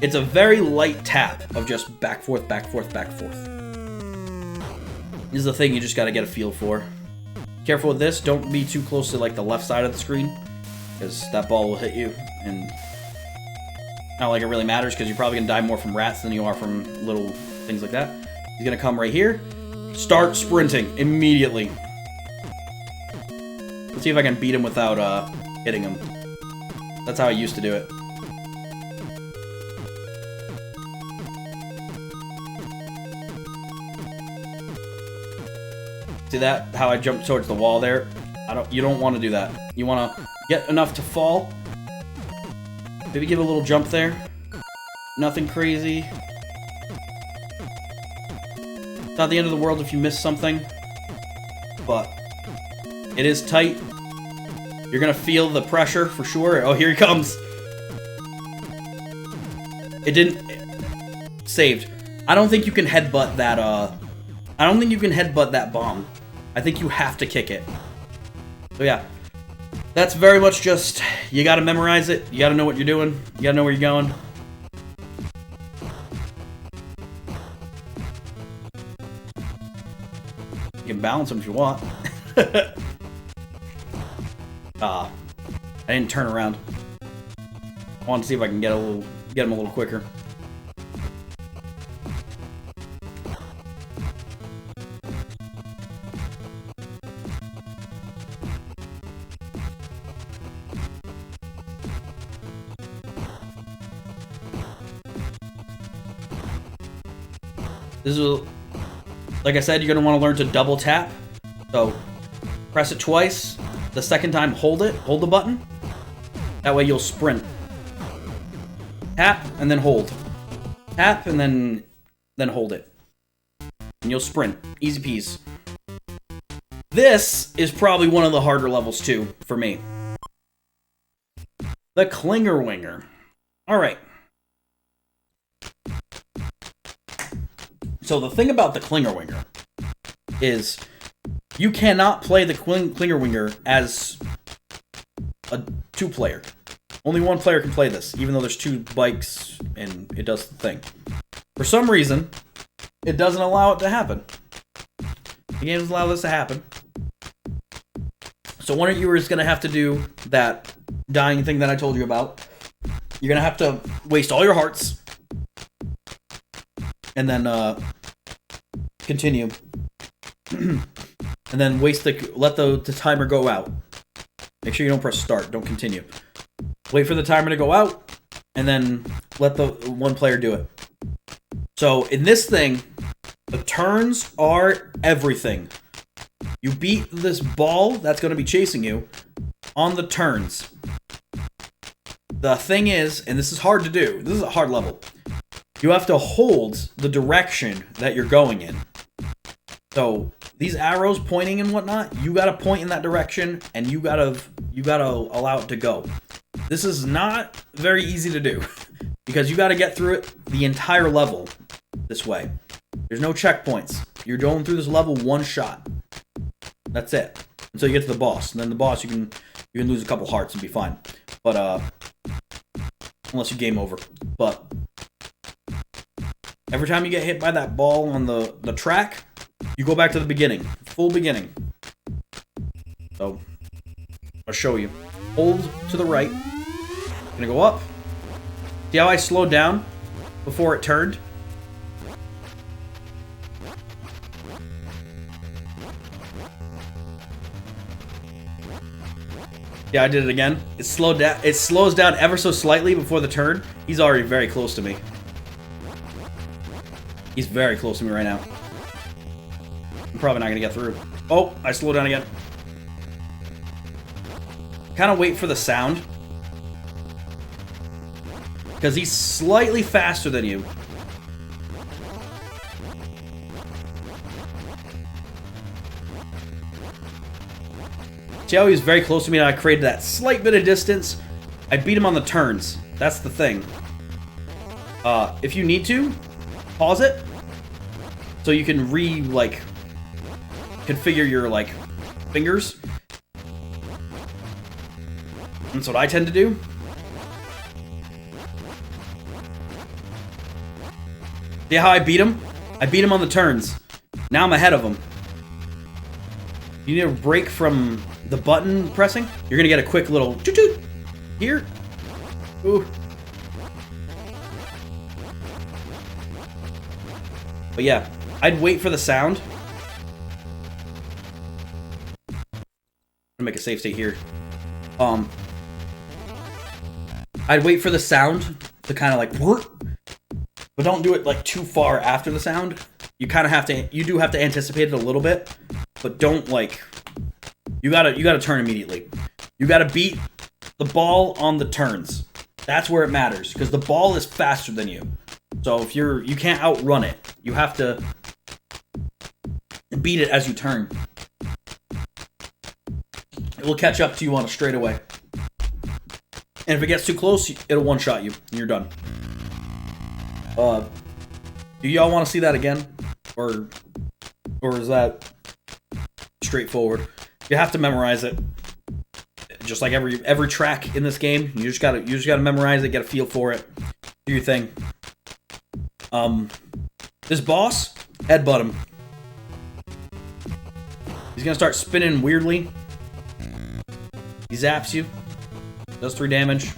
S1: It's a very light tap of just back, forth, back, forth, back, forth. This is the thing you just gotta get a feel for. Careful with this, don't be too close to like the left side of the screen, because that ball will hit you, and not like it really matters, because you're probably gonna die more from rats than you are from little things like that. He's gonna come right here. Start sprinting immediately. Let's see if I can beat him without hitting him. That's how I used to do it. See that? How I jumped towards the wall there? You don't want to do that. You want to get enough to fall. Maybe give a little jump there. Nothing crazy. It's not the end of the world if you miss something, but it is tight. You're gonna feel the pressure for sure. Oh, here he comes. It didn't... Saved. I don't think you can headbutt that, I don't think you can headbutt that bomb. I think you have to kick it. So yeah. That's very much just... You gotta memorize it. You gotta know what you're doing. You gotta know where you're going. You can balance them if you want. I didn't turn around. I want to see if I can get him a little quicker. This is, like I said, you're going to want to learn to double tap. So, press it twice. The second time, hold the button. That way you'll sprint. Tap, and then hold. Tap, and then hold it. And you'll sprint. Easy peasy. This is probably one of the harder levels, too, for me. The Clinger Winger. Alright. So the thing about the Clinger Winger is you cannot play the Clinger Winger as a two-player. Only one player can play this, even though there's two bikes and it does the thing. For some reason, it doesn't allow it to happen. The game doesn't allow this to happen. So one of you is going to have to do that dying thing that I told you about. You're going to have to waste all your hearts. And then continue. And then let the timer go out. Make sure you don't press start. Don't continue. Wait for the timer to go out, and then let the one player do it. So in this thing, the turns are everything. You beat this ball that's going to be chasing you on the turns. The thing is, and this is hard to do, this is a hard level, you have to hold the direction that you're going in. So these arrows pointing and whatnot, you gotta point in that direction, and you gotta allow it to go. This is not very easy to do, because you gotta get through it the entire level this way. There's no checkpoints. You're going through this level one shot. That's it. Until you get to the boss. And then the boss, you can lose a couple hearts and be fine. But, unless you game over. But every time you get hit by that ball on the track, you go back to the beginning. Full beginning. So, I'll show you. Hold to the right. Gonna go up. See how I slowed down before it turned? Yeah, I did it again. It slowed down. It slows down ever so slightly before the turn. He's already very close to me. He's very close to me right now. I'm probably not gonna get through. Oh, I slowed down again. Kind of wait for the sound, because he's slightly faster than you. See how he was very close to me and I created that slight bit of distance? I beat him on the turns. That's the thing. If you need to, pause it so you can configure your, fingers. That's what I tend to do. See how I beat him? I beat him on the turns. Now I'm ahead of him. You need a break from the button pressing. You're gonna get a quick little toot-toot here. Ooh. But yeah, I'd wait for the sound. I'm gonna make a save state here. I'd wait for the sound to kind of but don't do it too far after the sound. You kind of have to. You do have to anticipate it a little bit, but don't You gotta turn immediately. You gotta beat the ball on the turns. That's where it matters, because the ball is faster than you. So if you can't outrun it. You have to beat it as you turn. It will catch up to you on a straightaway. And if it gets too close, it'll one-shot you, and you're done. Do y'all want to see that again? Or is that straightforward? You have to memorize it. Just like every track in this game, you just gotta memorize it, get a feel for it, do your thing. This boss, headbutt him. He's gonna start spinning weirdly. He zaps you. Does 3 damage.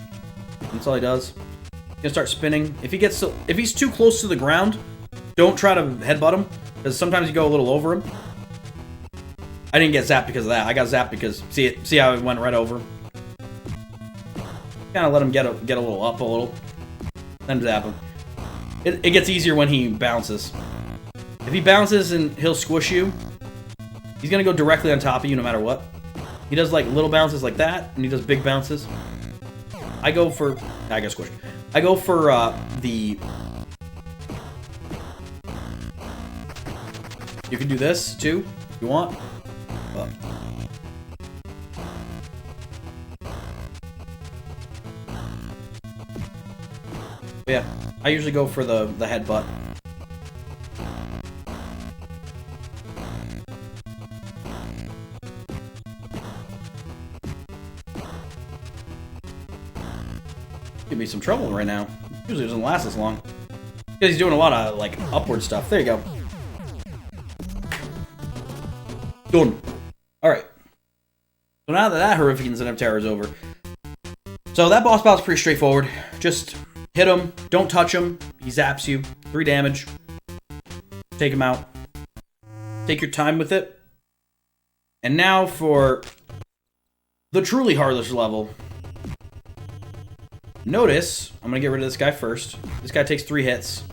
S1: That's all he does. He's gonna start spinning. If he's too close to the ground, don't try to headbutt him, because sometimes you go a little over him. I didn't get zapped because of that. I got zapped because see how it went right over him. Kind of let him get a little up a little, then zap him. It gets easier when he bounces. If he bounces and he'll squish you, he's gonna go directly on top of you no matter what. He does little bounces like that, and he does big bounces. I got squished. I go for the. You can do this too, if you want. But yeah, I usually go for the headbutt. Give me some trouble right now. Usually it doesn't last as long. Because he's doing a lot of upward stuff. There you go. Done. Alright. So now that horrific incident of terror is over. So that boss battle's pretty straightforward. Just hit him. Don't touch him. He zaps you. 3 damage. Take him out. Take your time with it. And now for the truly hardest level. Notice, I'm gonna get rid of this guy first. This guy takes 3 hits.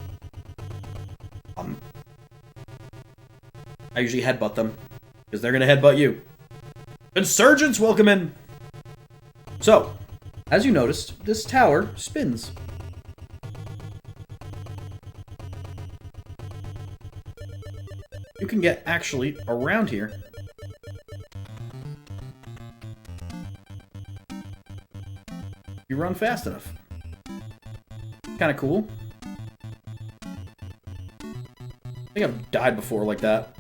S1: I usually headbutt them, because they're gonna headbutt you. Insurgents, welcome in! So, as you noticed, this tower spins. You can get actually around here. You run fast enough. Kind of cool. I think I've died before like that.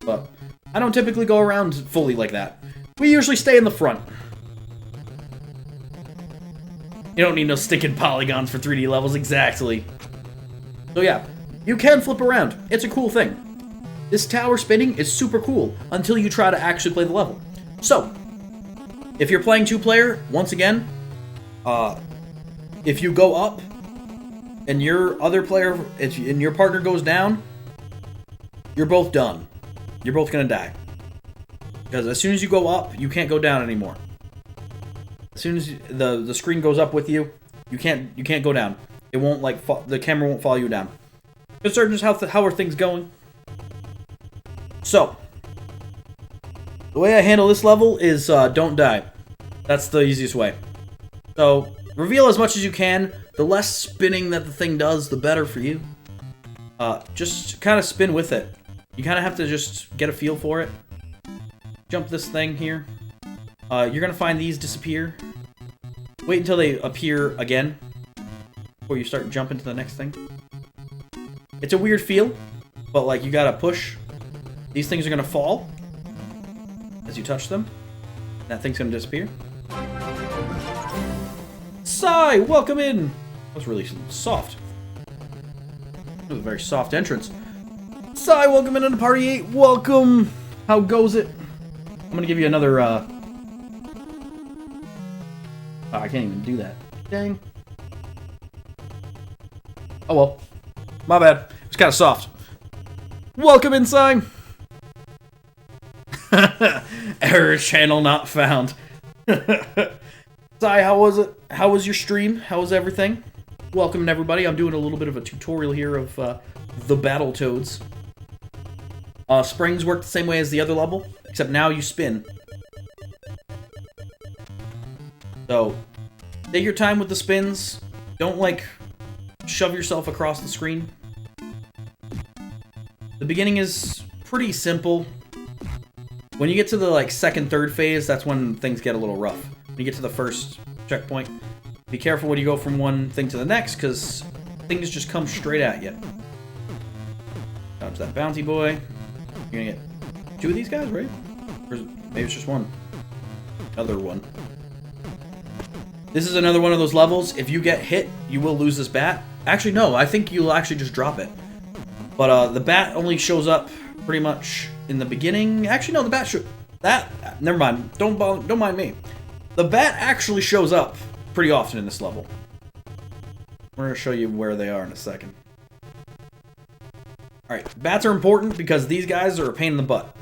S1: But I don't typically go around fully like that. We usually stay in the front. You don't need no stinking polygons for 3D levels, exactly. So yeah, you can flip around. It's a cool thing. This tower spinning is super cool until you try to actually play the level. So, if you're playing 2-player, once again, if you go up and your other player and your partner goes down, you're both done. You're both gonna die. Because as soon as you go up, you can't go down anymore. As soon as the screen goes up with you, you can't go down. It won't the camera won't follow you down. Insurgents, how are things going? So, the way I handle this level is don't die. That's the easiest way. So, reveal as much as you can. The less spinning that the thing does, the better for you. Just kind of spin with it. You kind of have to just get a feel for it. Jump this thing here. You're going to find these disappear. Wait until they appear again before you start jumping to the next thing. It's a weird feel, but like you got to push. These things are going to fall as you touch them. That thing's going to disappear. Sai, welcome in! That was really soft. That was a very soft entrance. Sai, welcome into Party 8. Welcome! How goes it? I'm going to give you another, Oh, I can't even do that. Dang. Oh well. My bad. It's kind of soft. Welcome in, Sai! Error channel not found. Sai, how was it? How was your stream? How was everything? Welcome everybody. I'm doing a little bit of a tutorial here of the Battletoads. Springs work the same way as the other level, except now you spin. So, take your time with the spins. Don't like shove yourself across the screen. The beginning is pretty simple. When you get to the like second, third phase, that's when things get a little rough. When you get to the first checkpoint, be careful when you go from one thing to the next, because things just come straight at you. Dodge that bounty boy. You're gonna get 2 of these guys, right? Or maybe it's just one. Other one. This is another one of those levels. If you get hit, you will lose this bat. Actually, no. I think you'll actually just drop it. But the bat only shows up pretty much in the beginning. Actually, no. The bat should. Never mind. Don't mind me. The bat actually shows up pretty often in this level. We're gonna show you where they are in a second. All right. Bats are important because these guys are a pain in the butt.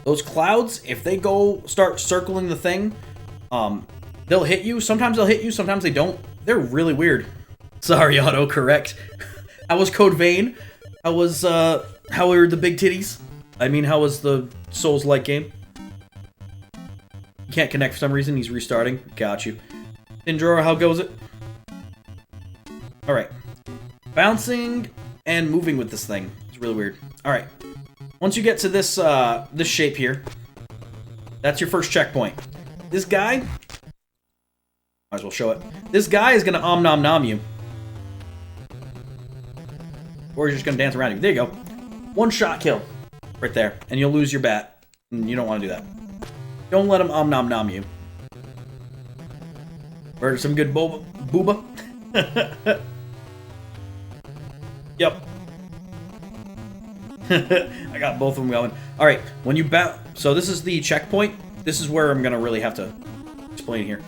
S1: Those clouds, if they start circling the thing, they'll hit you. Sometimes they'll hit you, sometimes they don't. They're really weird. Sorry, autocorrect. How was Code Vein? How were the big titties? I mean, how was the Souls-like game? You can't connect for some reason. He's restarting. Got you. Indrora, how goes it? Alright. Bouncing and moving with this thing. It's really weird. Alright. Once you get to this, this shape here, that's your first checkpoint. This guy... Might as well show it. This guy is gonna nom nom you. Or he's just gonna dance around you. There you go. One shot kill. Right there. And you'll lose your bat. And you don't want to do that. Don't let him nom nom you. Murder some good booba. Yep. I got both of them going. Alright, when you bounce... So this is the checkpoint. This is where I'm gonna really have to explain here.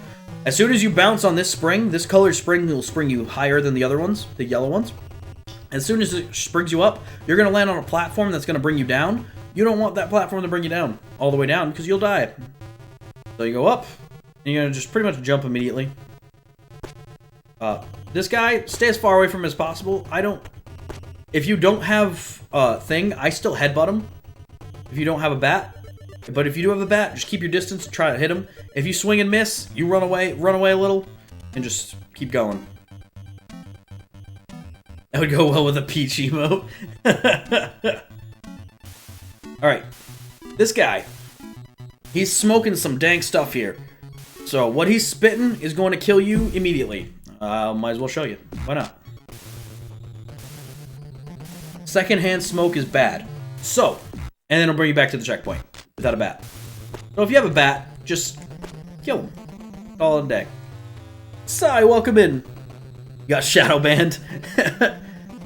S1: As soon as you bounce on this spring, this colored spring will spring you higher than the other ones, the yellow ones. As soon as it springs you up, you're going to land on a platform that's going to bring you down. You don't want that platform to bring you down, all the way down, because you'll die. So you go up, and you're gonna just pretty much jump immediately. This guy, stay as far away from him as possible. If you don't have a thing, I still headbutt him. If you don't have a bat. But if you do have a bat, just keep your distance and try to hit him. If you swing and miss, you run away a little, and just keep going. That would go well with a Peach emote. Alright. This guy. He's smoking some dank stuff here. So what he's spitting is going to kill you immediately. Might as well show you. Why not? Secondhand smoke is bad. So, and then it'll bring you back to the checkpoint without a bat. So if you have a bat, just kill him. Call it a day. Sai, welcome in. You got shadow banned.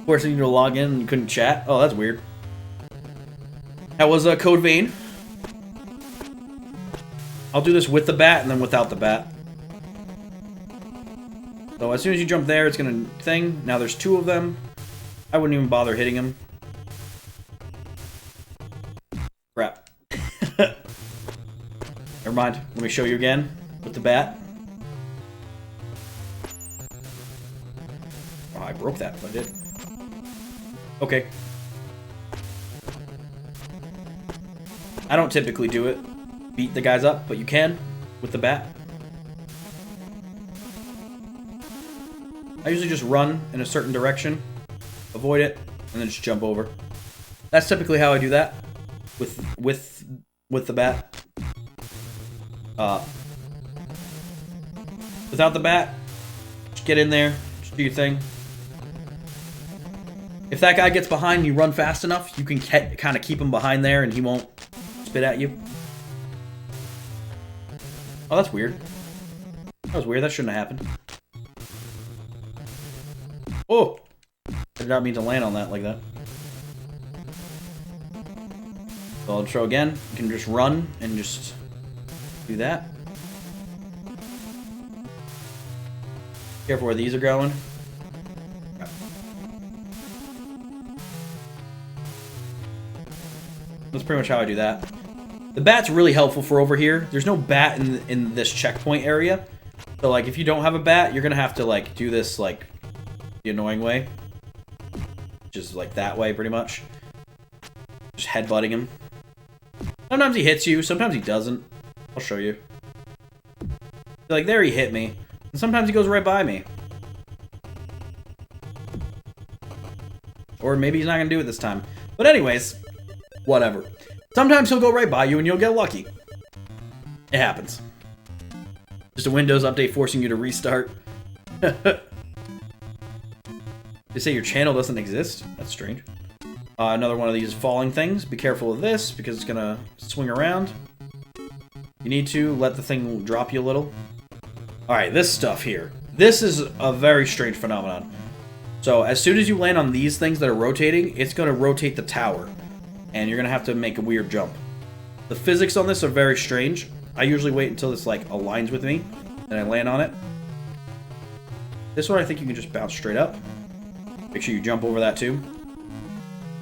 S1: Forcing you to log in and you couldn't chat. Oh, that's weird. That was Code Vein. I'll do this with the bat and then without the bat. So as soon as you jump there, it's gonna thing. Now there's 2 of them. I wouldn't even bother hitting him. Crap. Never mind. Let me show you again with the bat. Oh, I broke that, but I did. Okay. I don't typically do it. Beat the guys up, but you can with the bat. I usually just run in a certain direction, avoid it, and then just jump over. That's typically how I do that with the bat. Without the bat, just get in there, just do your thing. If that guy gets behind and you run fast enough, you can kind of keep him behind there and he won't spit at you. Oh, that's weird. That was weird. That shouldn't have happened. Oh! I did not mean to land on that like that. So I'll throw again. You can just run and just do that. Careful where these are going. That's pretty much how I do that. The bat's really helpful for over here. There's no bat in this checkpoint area. So, like, if you don't have a bat, you're gonna have to, like, do this, like, the annoying way. Just, like, that way, pretty much. Just headbutting him. Sometimes he hits you, sometimes he doesn't. I'll show you. Like, there he hit me. And sometimes he goes right by me. Or maybe he's not gonna do it this time. But anyways, whatever. Sometimes he'll go right by you and you'll get lucky. It happens. Just a Windows update forcing you to restart. They say your channel doesn't exist? That's strange. Another one of these falling things. Be careful of this because it's gonna swing around. You need to let the thing drop you a little. Alright, this stuff here. This is a very strange phenomenon. So as soon as you land on these things that are rotating, it's gonna rotate the tower. And you're gonna have to make a weird jump. The physics on this are very strange. I usually wait until this like aligns with me, and I land on it. This one I think you can just bounce straight up. Make sure you jump over that too.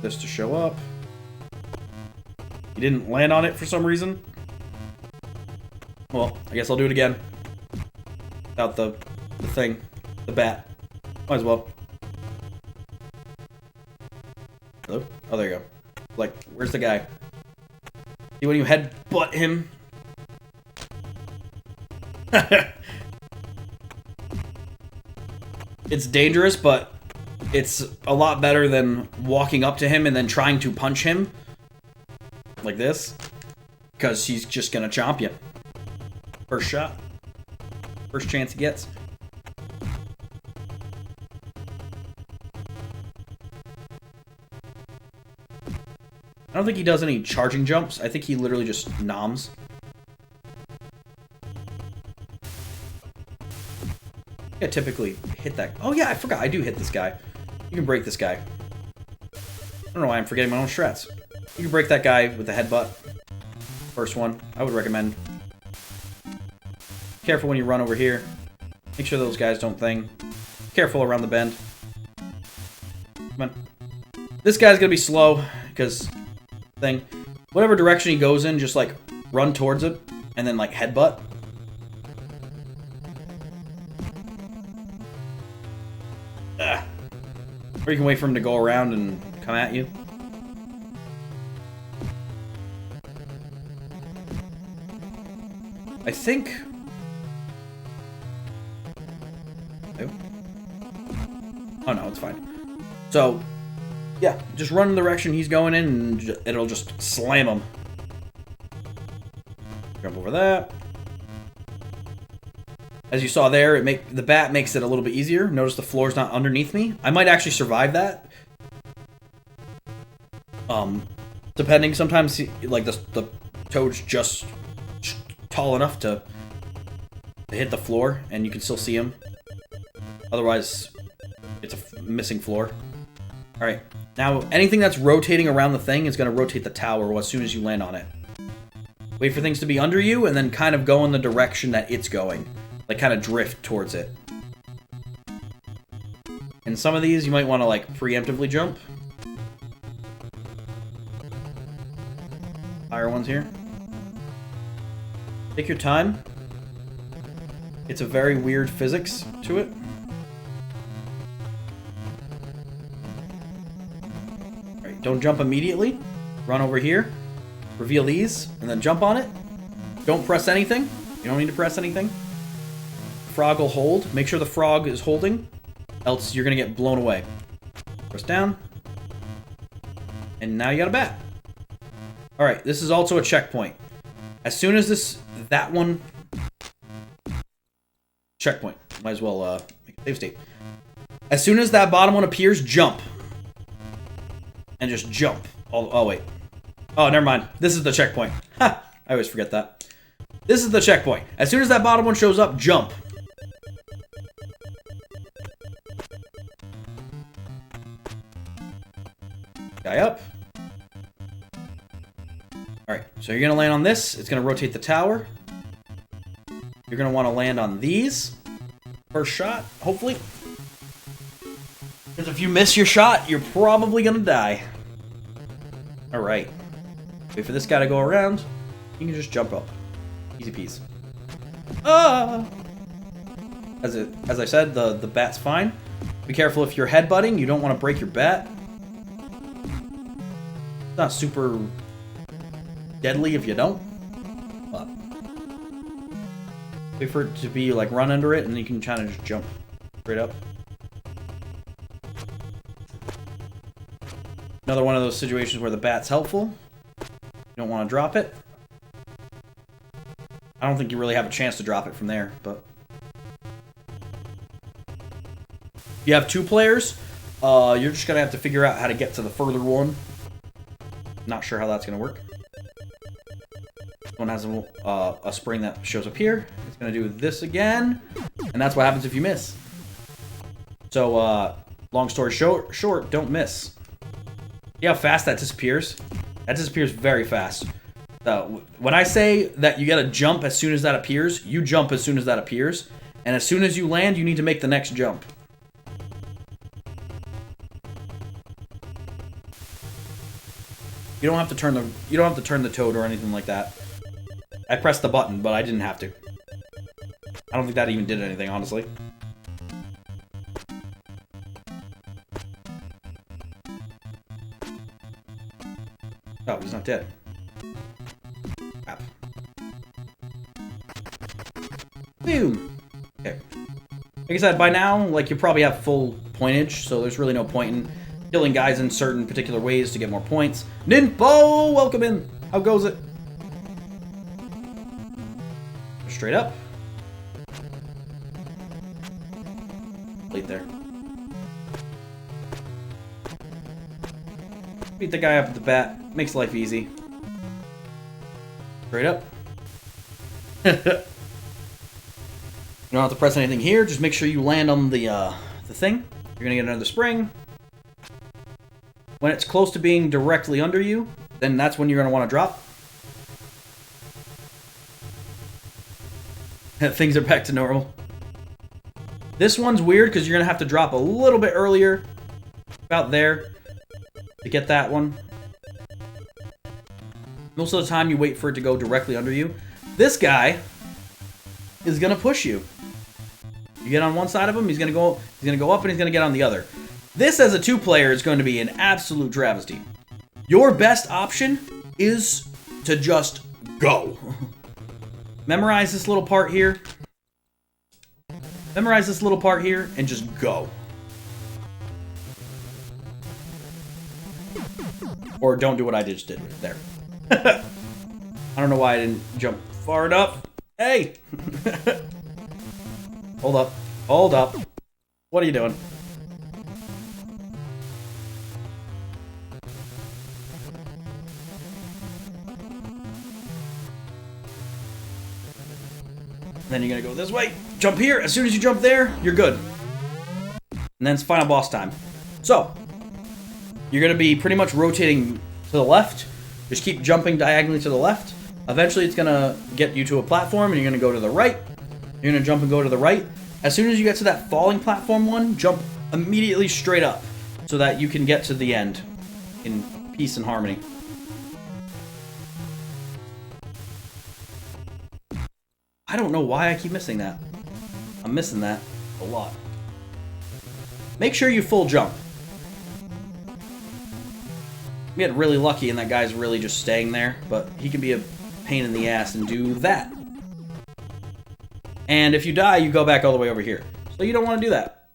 S1: This to show up. You didn't land on it for some reason. Well, I guess I'll do it again. Without the thing, the bat. Might as well. Hello? Oh, there you go. Like, where's the guy? See when you headbutt him? It's dangerous, but it's a lot better than walking up to him and then trying to punch him. Like this. Because he's just gonna chomp you. First shot. First chance he gets. I don't think he does any charging jumps. I think he literally just noms. I typically hit that. Oh yeah, I forgot. I do hit this guy. You can break this guy. I don't know why I'm forgetting my own strats. You can break that guy with a headbutt. First one. I would recommend. Careful when you run over here. Make sure those guys don't thing. Careful around the bend. Come on. This guy's gonna be slow because thing. Whatever direction he goes in, just like run towards it. and then like headbutt. Ugh. Or you can wait for him to go around and come at you. I think... Oh no, it's fine. So, yeah, just run in the direction he's going in and it'll just slam him. Jump over that. As you saw there, the bat makes it a little bit easier. Notice the floor's not underneath me. I might actually survive that. Depending, sometimes like the toad's just tall enough to hit the floor, and you can still see him. Otherwise, it's a missing floor. All right, now anything that's rotating around the thing is going to rotate the tower as soon as you land on it. Wait for things to be under you, and then kind of go in the direction that it's going. Like, kind of drift towards it. And some of these, you might want to, like, preemptively jump. Higher ones here. Take your time. It's a very weird physics to it. Alright, don't jump immediately. Run over here. Reveal these, and then jump on it. Don't press anything. You don't need to press anything. Frog will hold. Make sure the frog is holding, else you're going to get blown away. Press down. And now you got a bat. Alright, this is also a checkpoint. As soon as that one... Checkpoint. Might as well make a save state. As soon as that bottom one appears, jump. And just jump. Oh, wait. Oh, never mind. This is the checkpoint. Ha! I always forget that. This is the checkpoint. As soon as that bottom one shows up, jump. Guy up. Alright, so you're going to land on this. It's going to rotate the tower. You're going to want to land on these. First shot, hopefully. Because if you miss your shot, you're probably going to die. Alright. Wait for this guy to go around. You can just jump up. Easy peasy. Ah! As I said, the bat's fine. Be careful if you're headbutting. You don't want to break your bat. It's not super deadly if you don't. But wait for it to be like run under it, and then you can kind of just jump straight up. Another one of those situations where the bat's helpful. You don't want to drop it. I don't think you really have a chance to drop it from there, but if you have two players, you're just gonna have to figure out how to get to the further one. Not sure how that's gonna work. This one has a spring that shows up here. It's gonna do this again, and that's what happens if you miss. So, long story short, don't miss. See how fast that disappears? That disappears very fast. When I say that you gotta jump as soon as that appears, you jump as soon as that appears, and as soon as you land, you need to make the next jump. You don't have to turn the toad or anything like that. I pressed the button, but I didn't have to. I don't think that even did anything, honestly. Oh, he's not dead. Crap. Boom! Okay. Like I said, by now, like, you probably have full pointage, so there's really no point in killing guys in certain particular ways to get more points. Ninpo! Welcome in! How goes it? Straight up. Wait there. Beat the guy up with the bat. Makes life easy. Straight up. You don't have to press anything here. Just make sure you land on the thing. You're gonna get another spring. When it's close to being directly under you, then that's when you're gonna want to drop. Things are back to normal. This one's weird because you're gonna have to drop a little bit earlier, about there, to get that one. Most of the time you wait for it to go directly under you. This guy is gonna push you. You get on one side of him, he's gonna go up and he's gonna get on the other. This as a 2-player is going to be an absolute travesty. Your best option is to just go. Memorize this little part here. Memorize this little part here and just go. Or don't do what I just did there. I don't know why I didn't jump far enough. Hey! Hold up. Hold up. What are you doing? Then you're gonna go this way. Jump here. As soon as you jump there, you're good. And then it's final boss time. So, you're gonna be pretty much rotating to the left. Just keep jumping diagonally to the left. Eventually it's gonna get you to a platform and you're gonna go to the right. You're gonna jump and go to the right. As soon as you get to that falling platform one, jump immediately straight up so that you can get to the end in peace and harmony. I don't know why I keep missing that. I'm missing that a lot. Make sure you full jump. We got really lucky and that guy's really just staying there, but he can be a pain in the ass and do that. And if you die, you go back all the way over here. So you don't want to do that.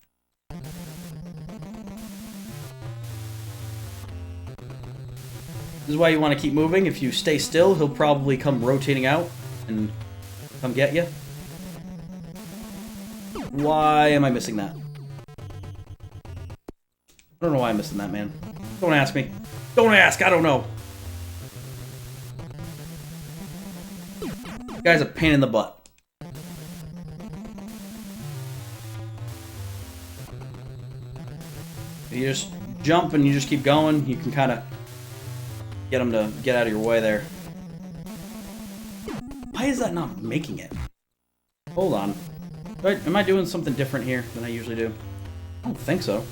S1: This is why you want to keep moving. If you stay still, he'll probably come rotating out and come get you. Why am I missing that? I don't know why I'm missing that, man. Don't ask me. Don't ask, I don't know. This guy's a pain in the butt. If you just jump and you just keep going, you can kind of get him to get out of your way there. Why is that not making it? Hold on. Am I doing something different here than I usually do? I don't think so.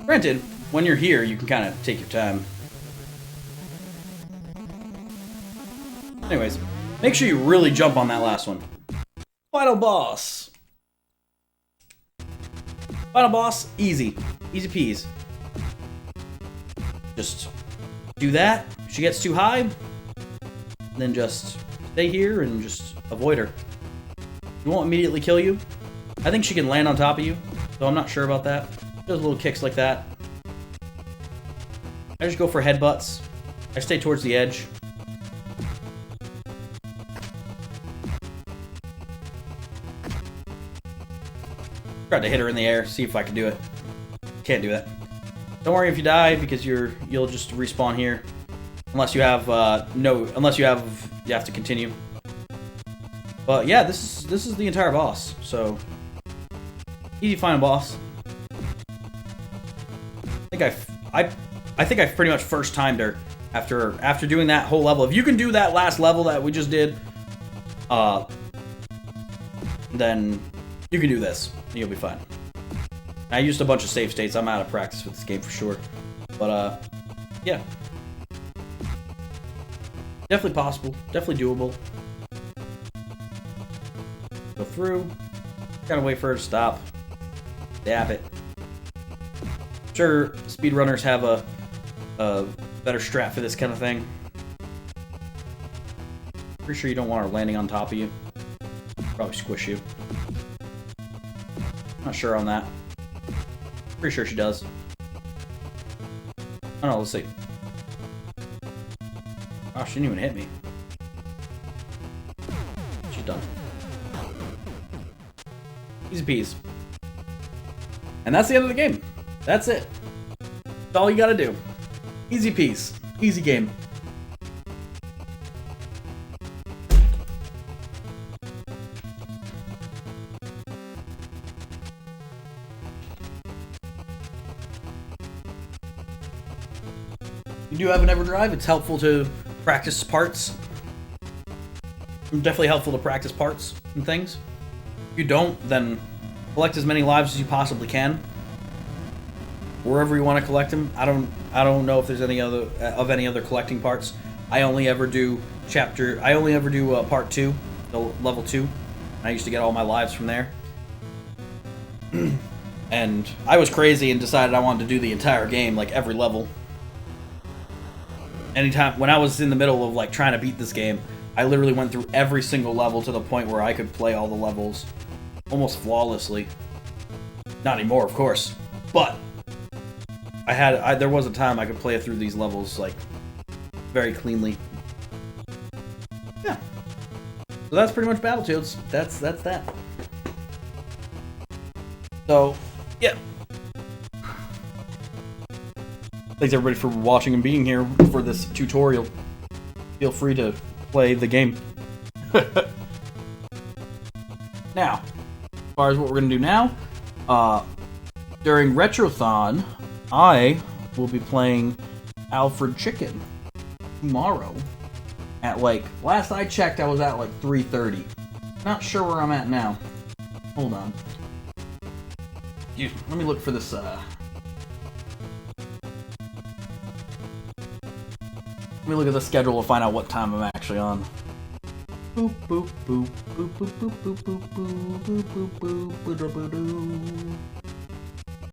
S1: Granted, when you're here, you can kind of take your time. Anyways, make sure you really jump on that last one. Final boss. Final boss, easy. Easy peas. Just do that. If she gets too high, then just stay here and just avoid her. She won't immediately kill you. I think she can land on top of you, so I'm not sure about that. Does little kicks like that. I just go for headbutts. I stay towards the edge. Tried to hit her in the air, see if I can do it. Can't do that. Don't worry if you die, because you'll just respawn here. Unless you have you have to continue. But yeah, this is the entire boss. So easy final boss. I think I've pretty much first timed her after doing that whole level. If you can do that last level that we just did, then you can do this. And you'll be fine. I used a bunch of save states. I'm out of practice with this game for sure. But yeah. Definitely possible. Definitely doable. Go through. Gotta wait for her to stop. Dab it. Sure, speedrunners have a better strat for this kind of thing. Pretty sure you don't want her landing on top of you. Probably squish you. Not sure on that. Pretty sure she does. I don't know, let's see. Oh, she didn't even hit me. She's done. Easy peas. And that's the end of the game. That's it. That's all you gotta do. Easy peas. Easy game. You do have an EverDrive. It's helpful to practice parts. Definitely helpful to practice parts and things. If you don't, then collect as many lives as you possibly can. Wherever you want to collect them. I don't know if there's any other collecting parts. I only ever do part 2, the level 2. I used to get all my lives from there. And I was crazy and decided I wanted to do the entire game, like every level. Anytime, when I was in the middle of like trying to beat this game, I literally went through every single level to the point where I could play all the levels almost flawlessly. Not anymore, of course, but there was a time I could play through these levels like very cleanly. Yeah. So that's pretty much Battletoads. That's that. So, yeah. Thanks everybody for watching and being here for this tutorial. Feel free to play the game. Now, as far as what we're going to do now, during Retrothon, I will be playing Alfred Chicken tomorrow at like, last I checked I was at like 3:30. Not sure where I'm at now. Hold on. Let me look for this, let me look at the schedule to find out what time I'm actually on. Boop boop boop boop boop boop boop boop boop boop boop boop boop boop boop.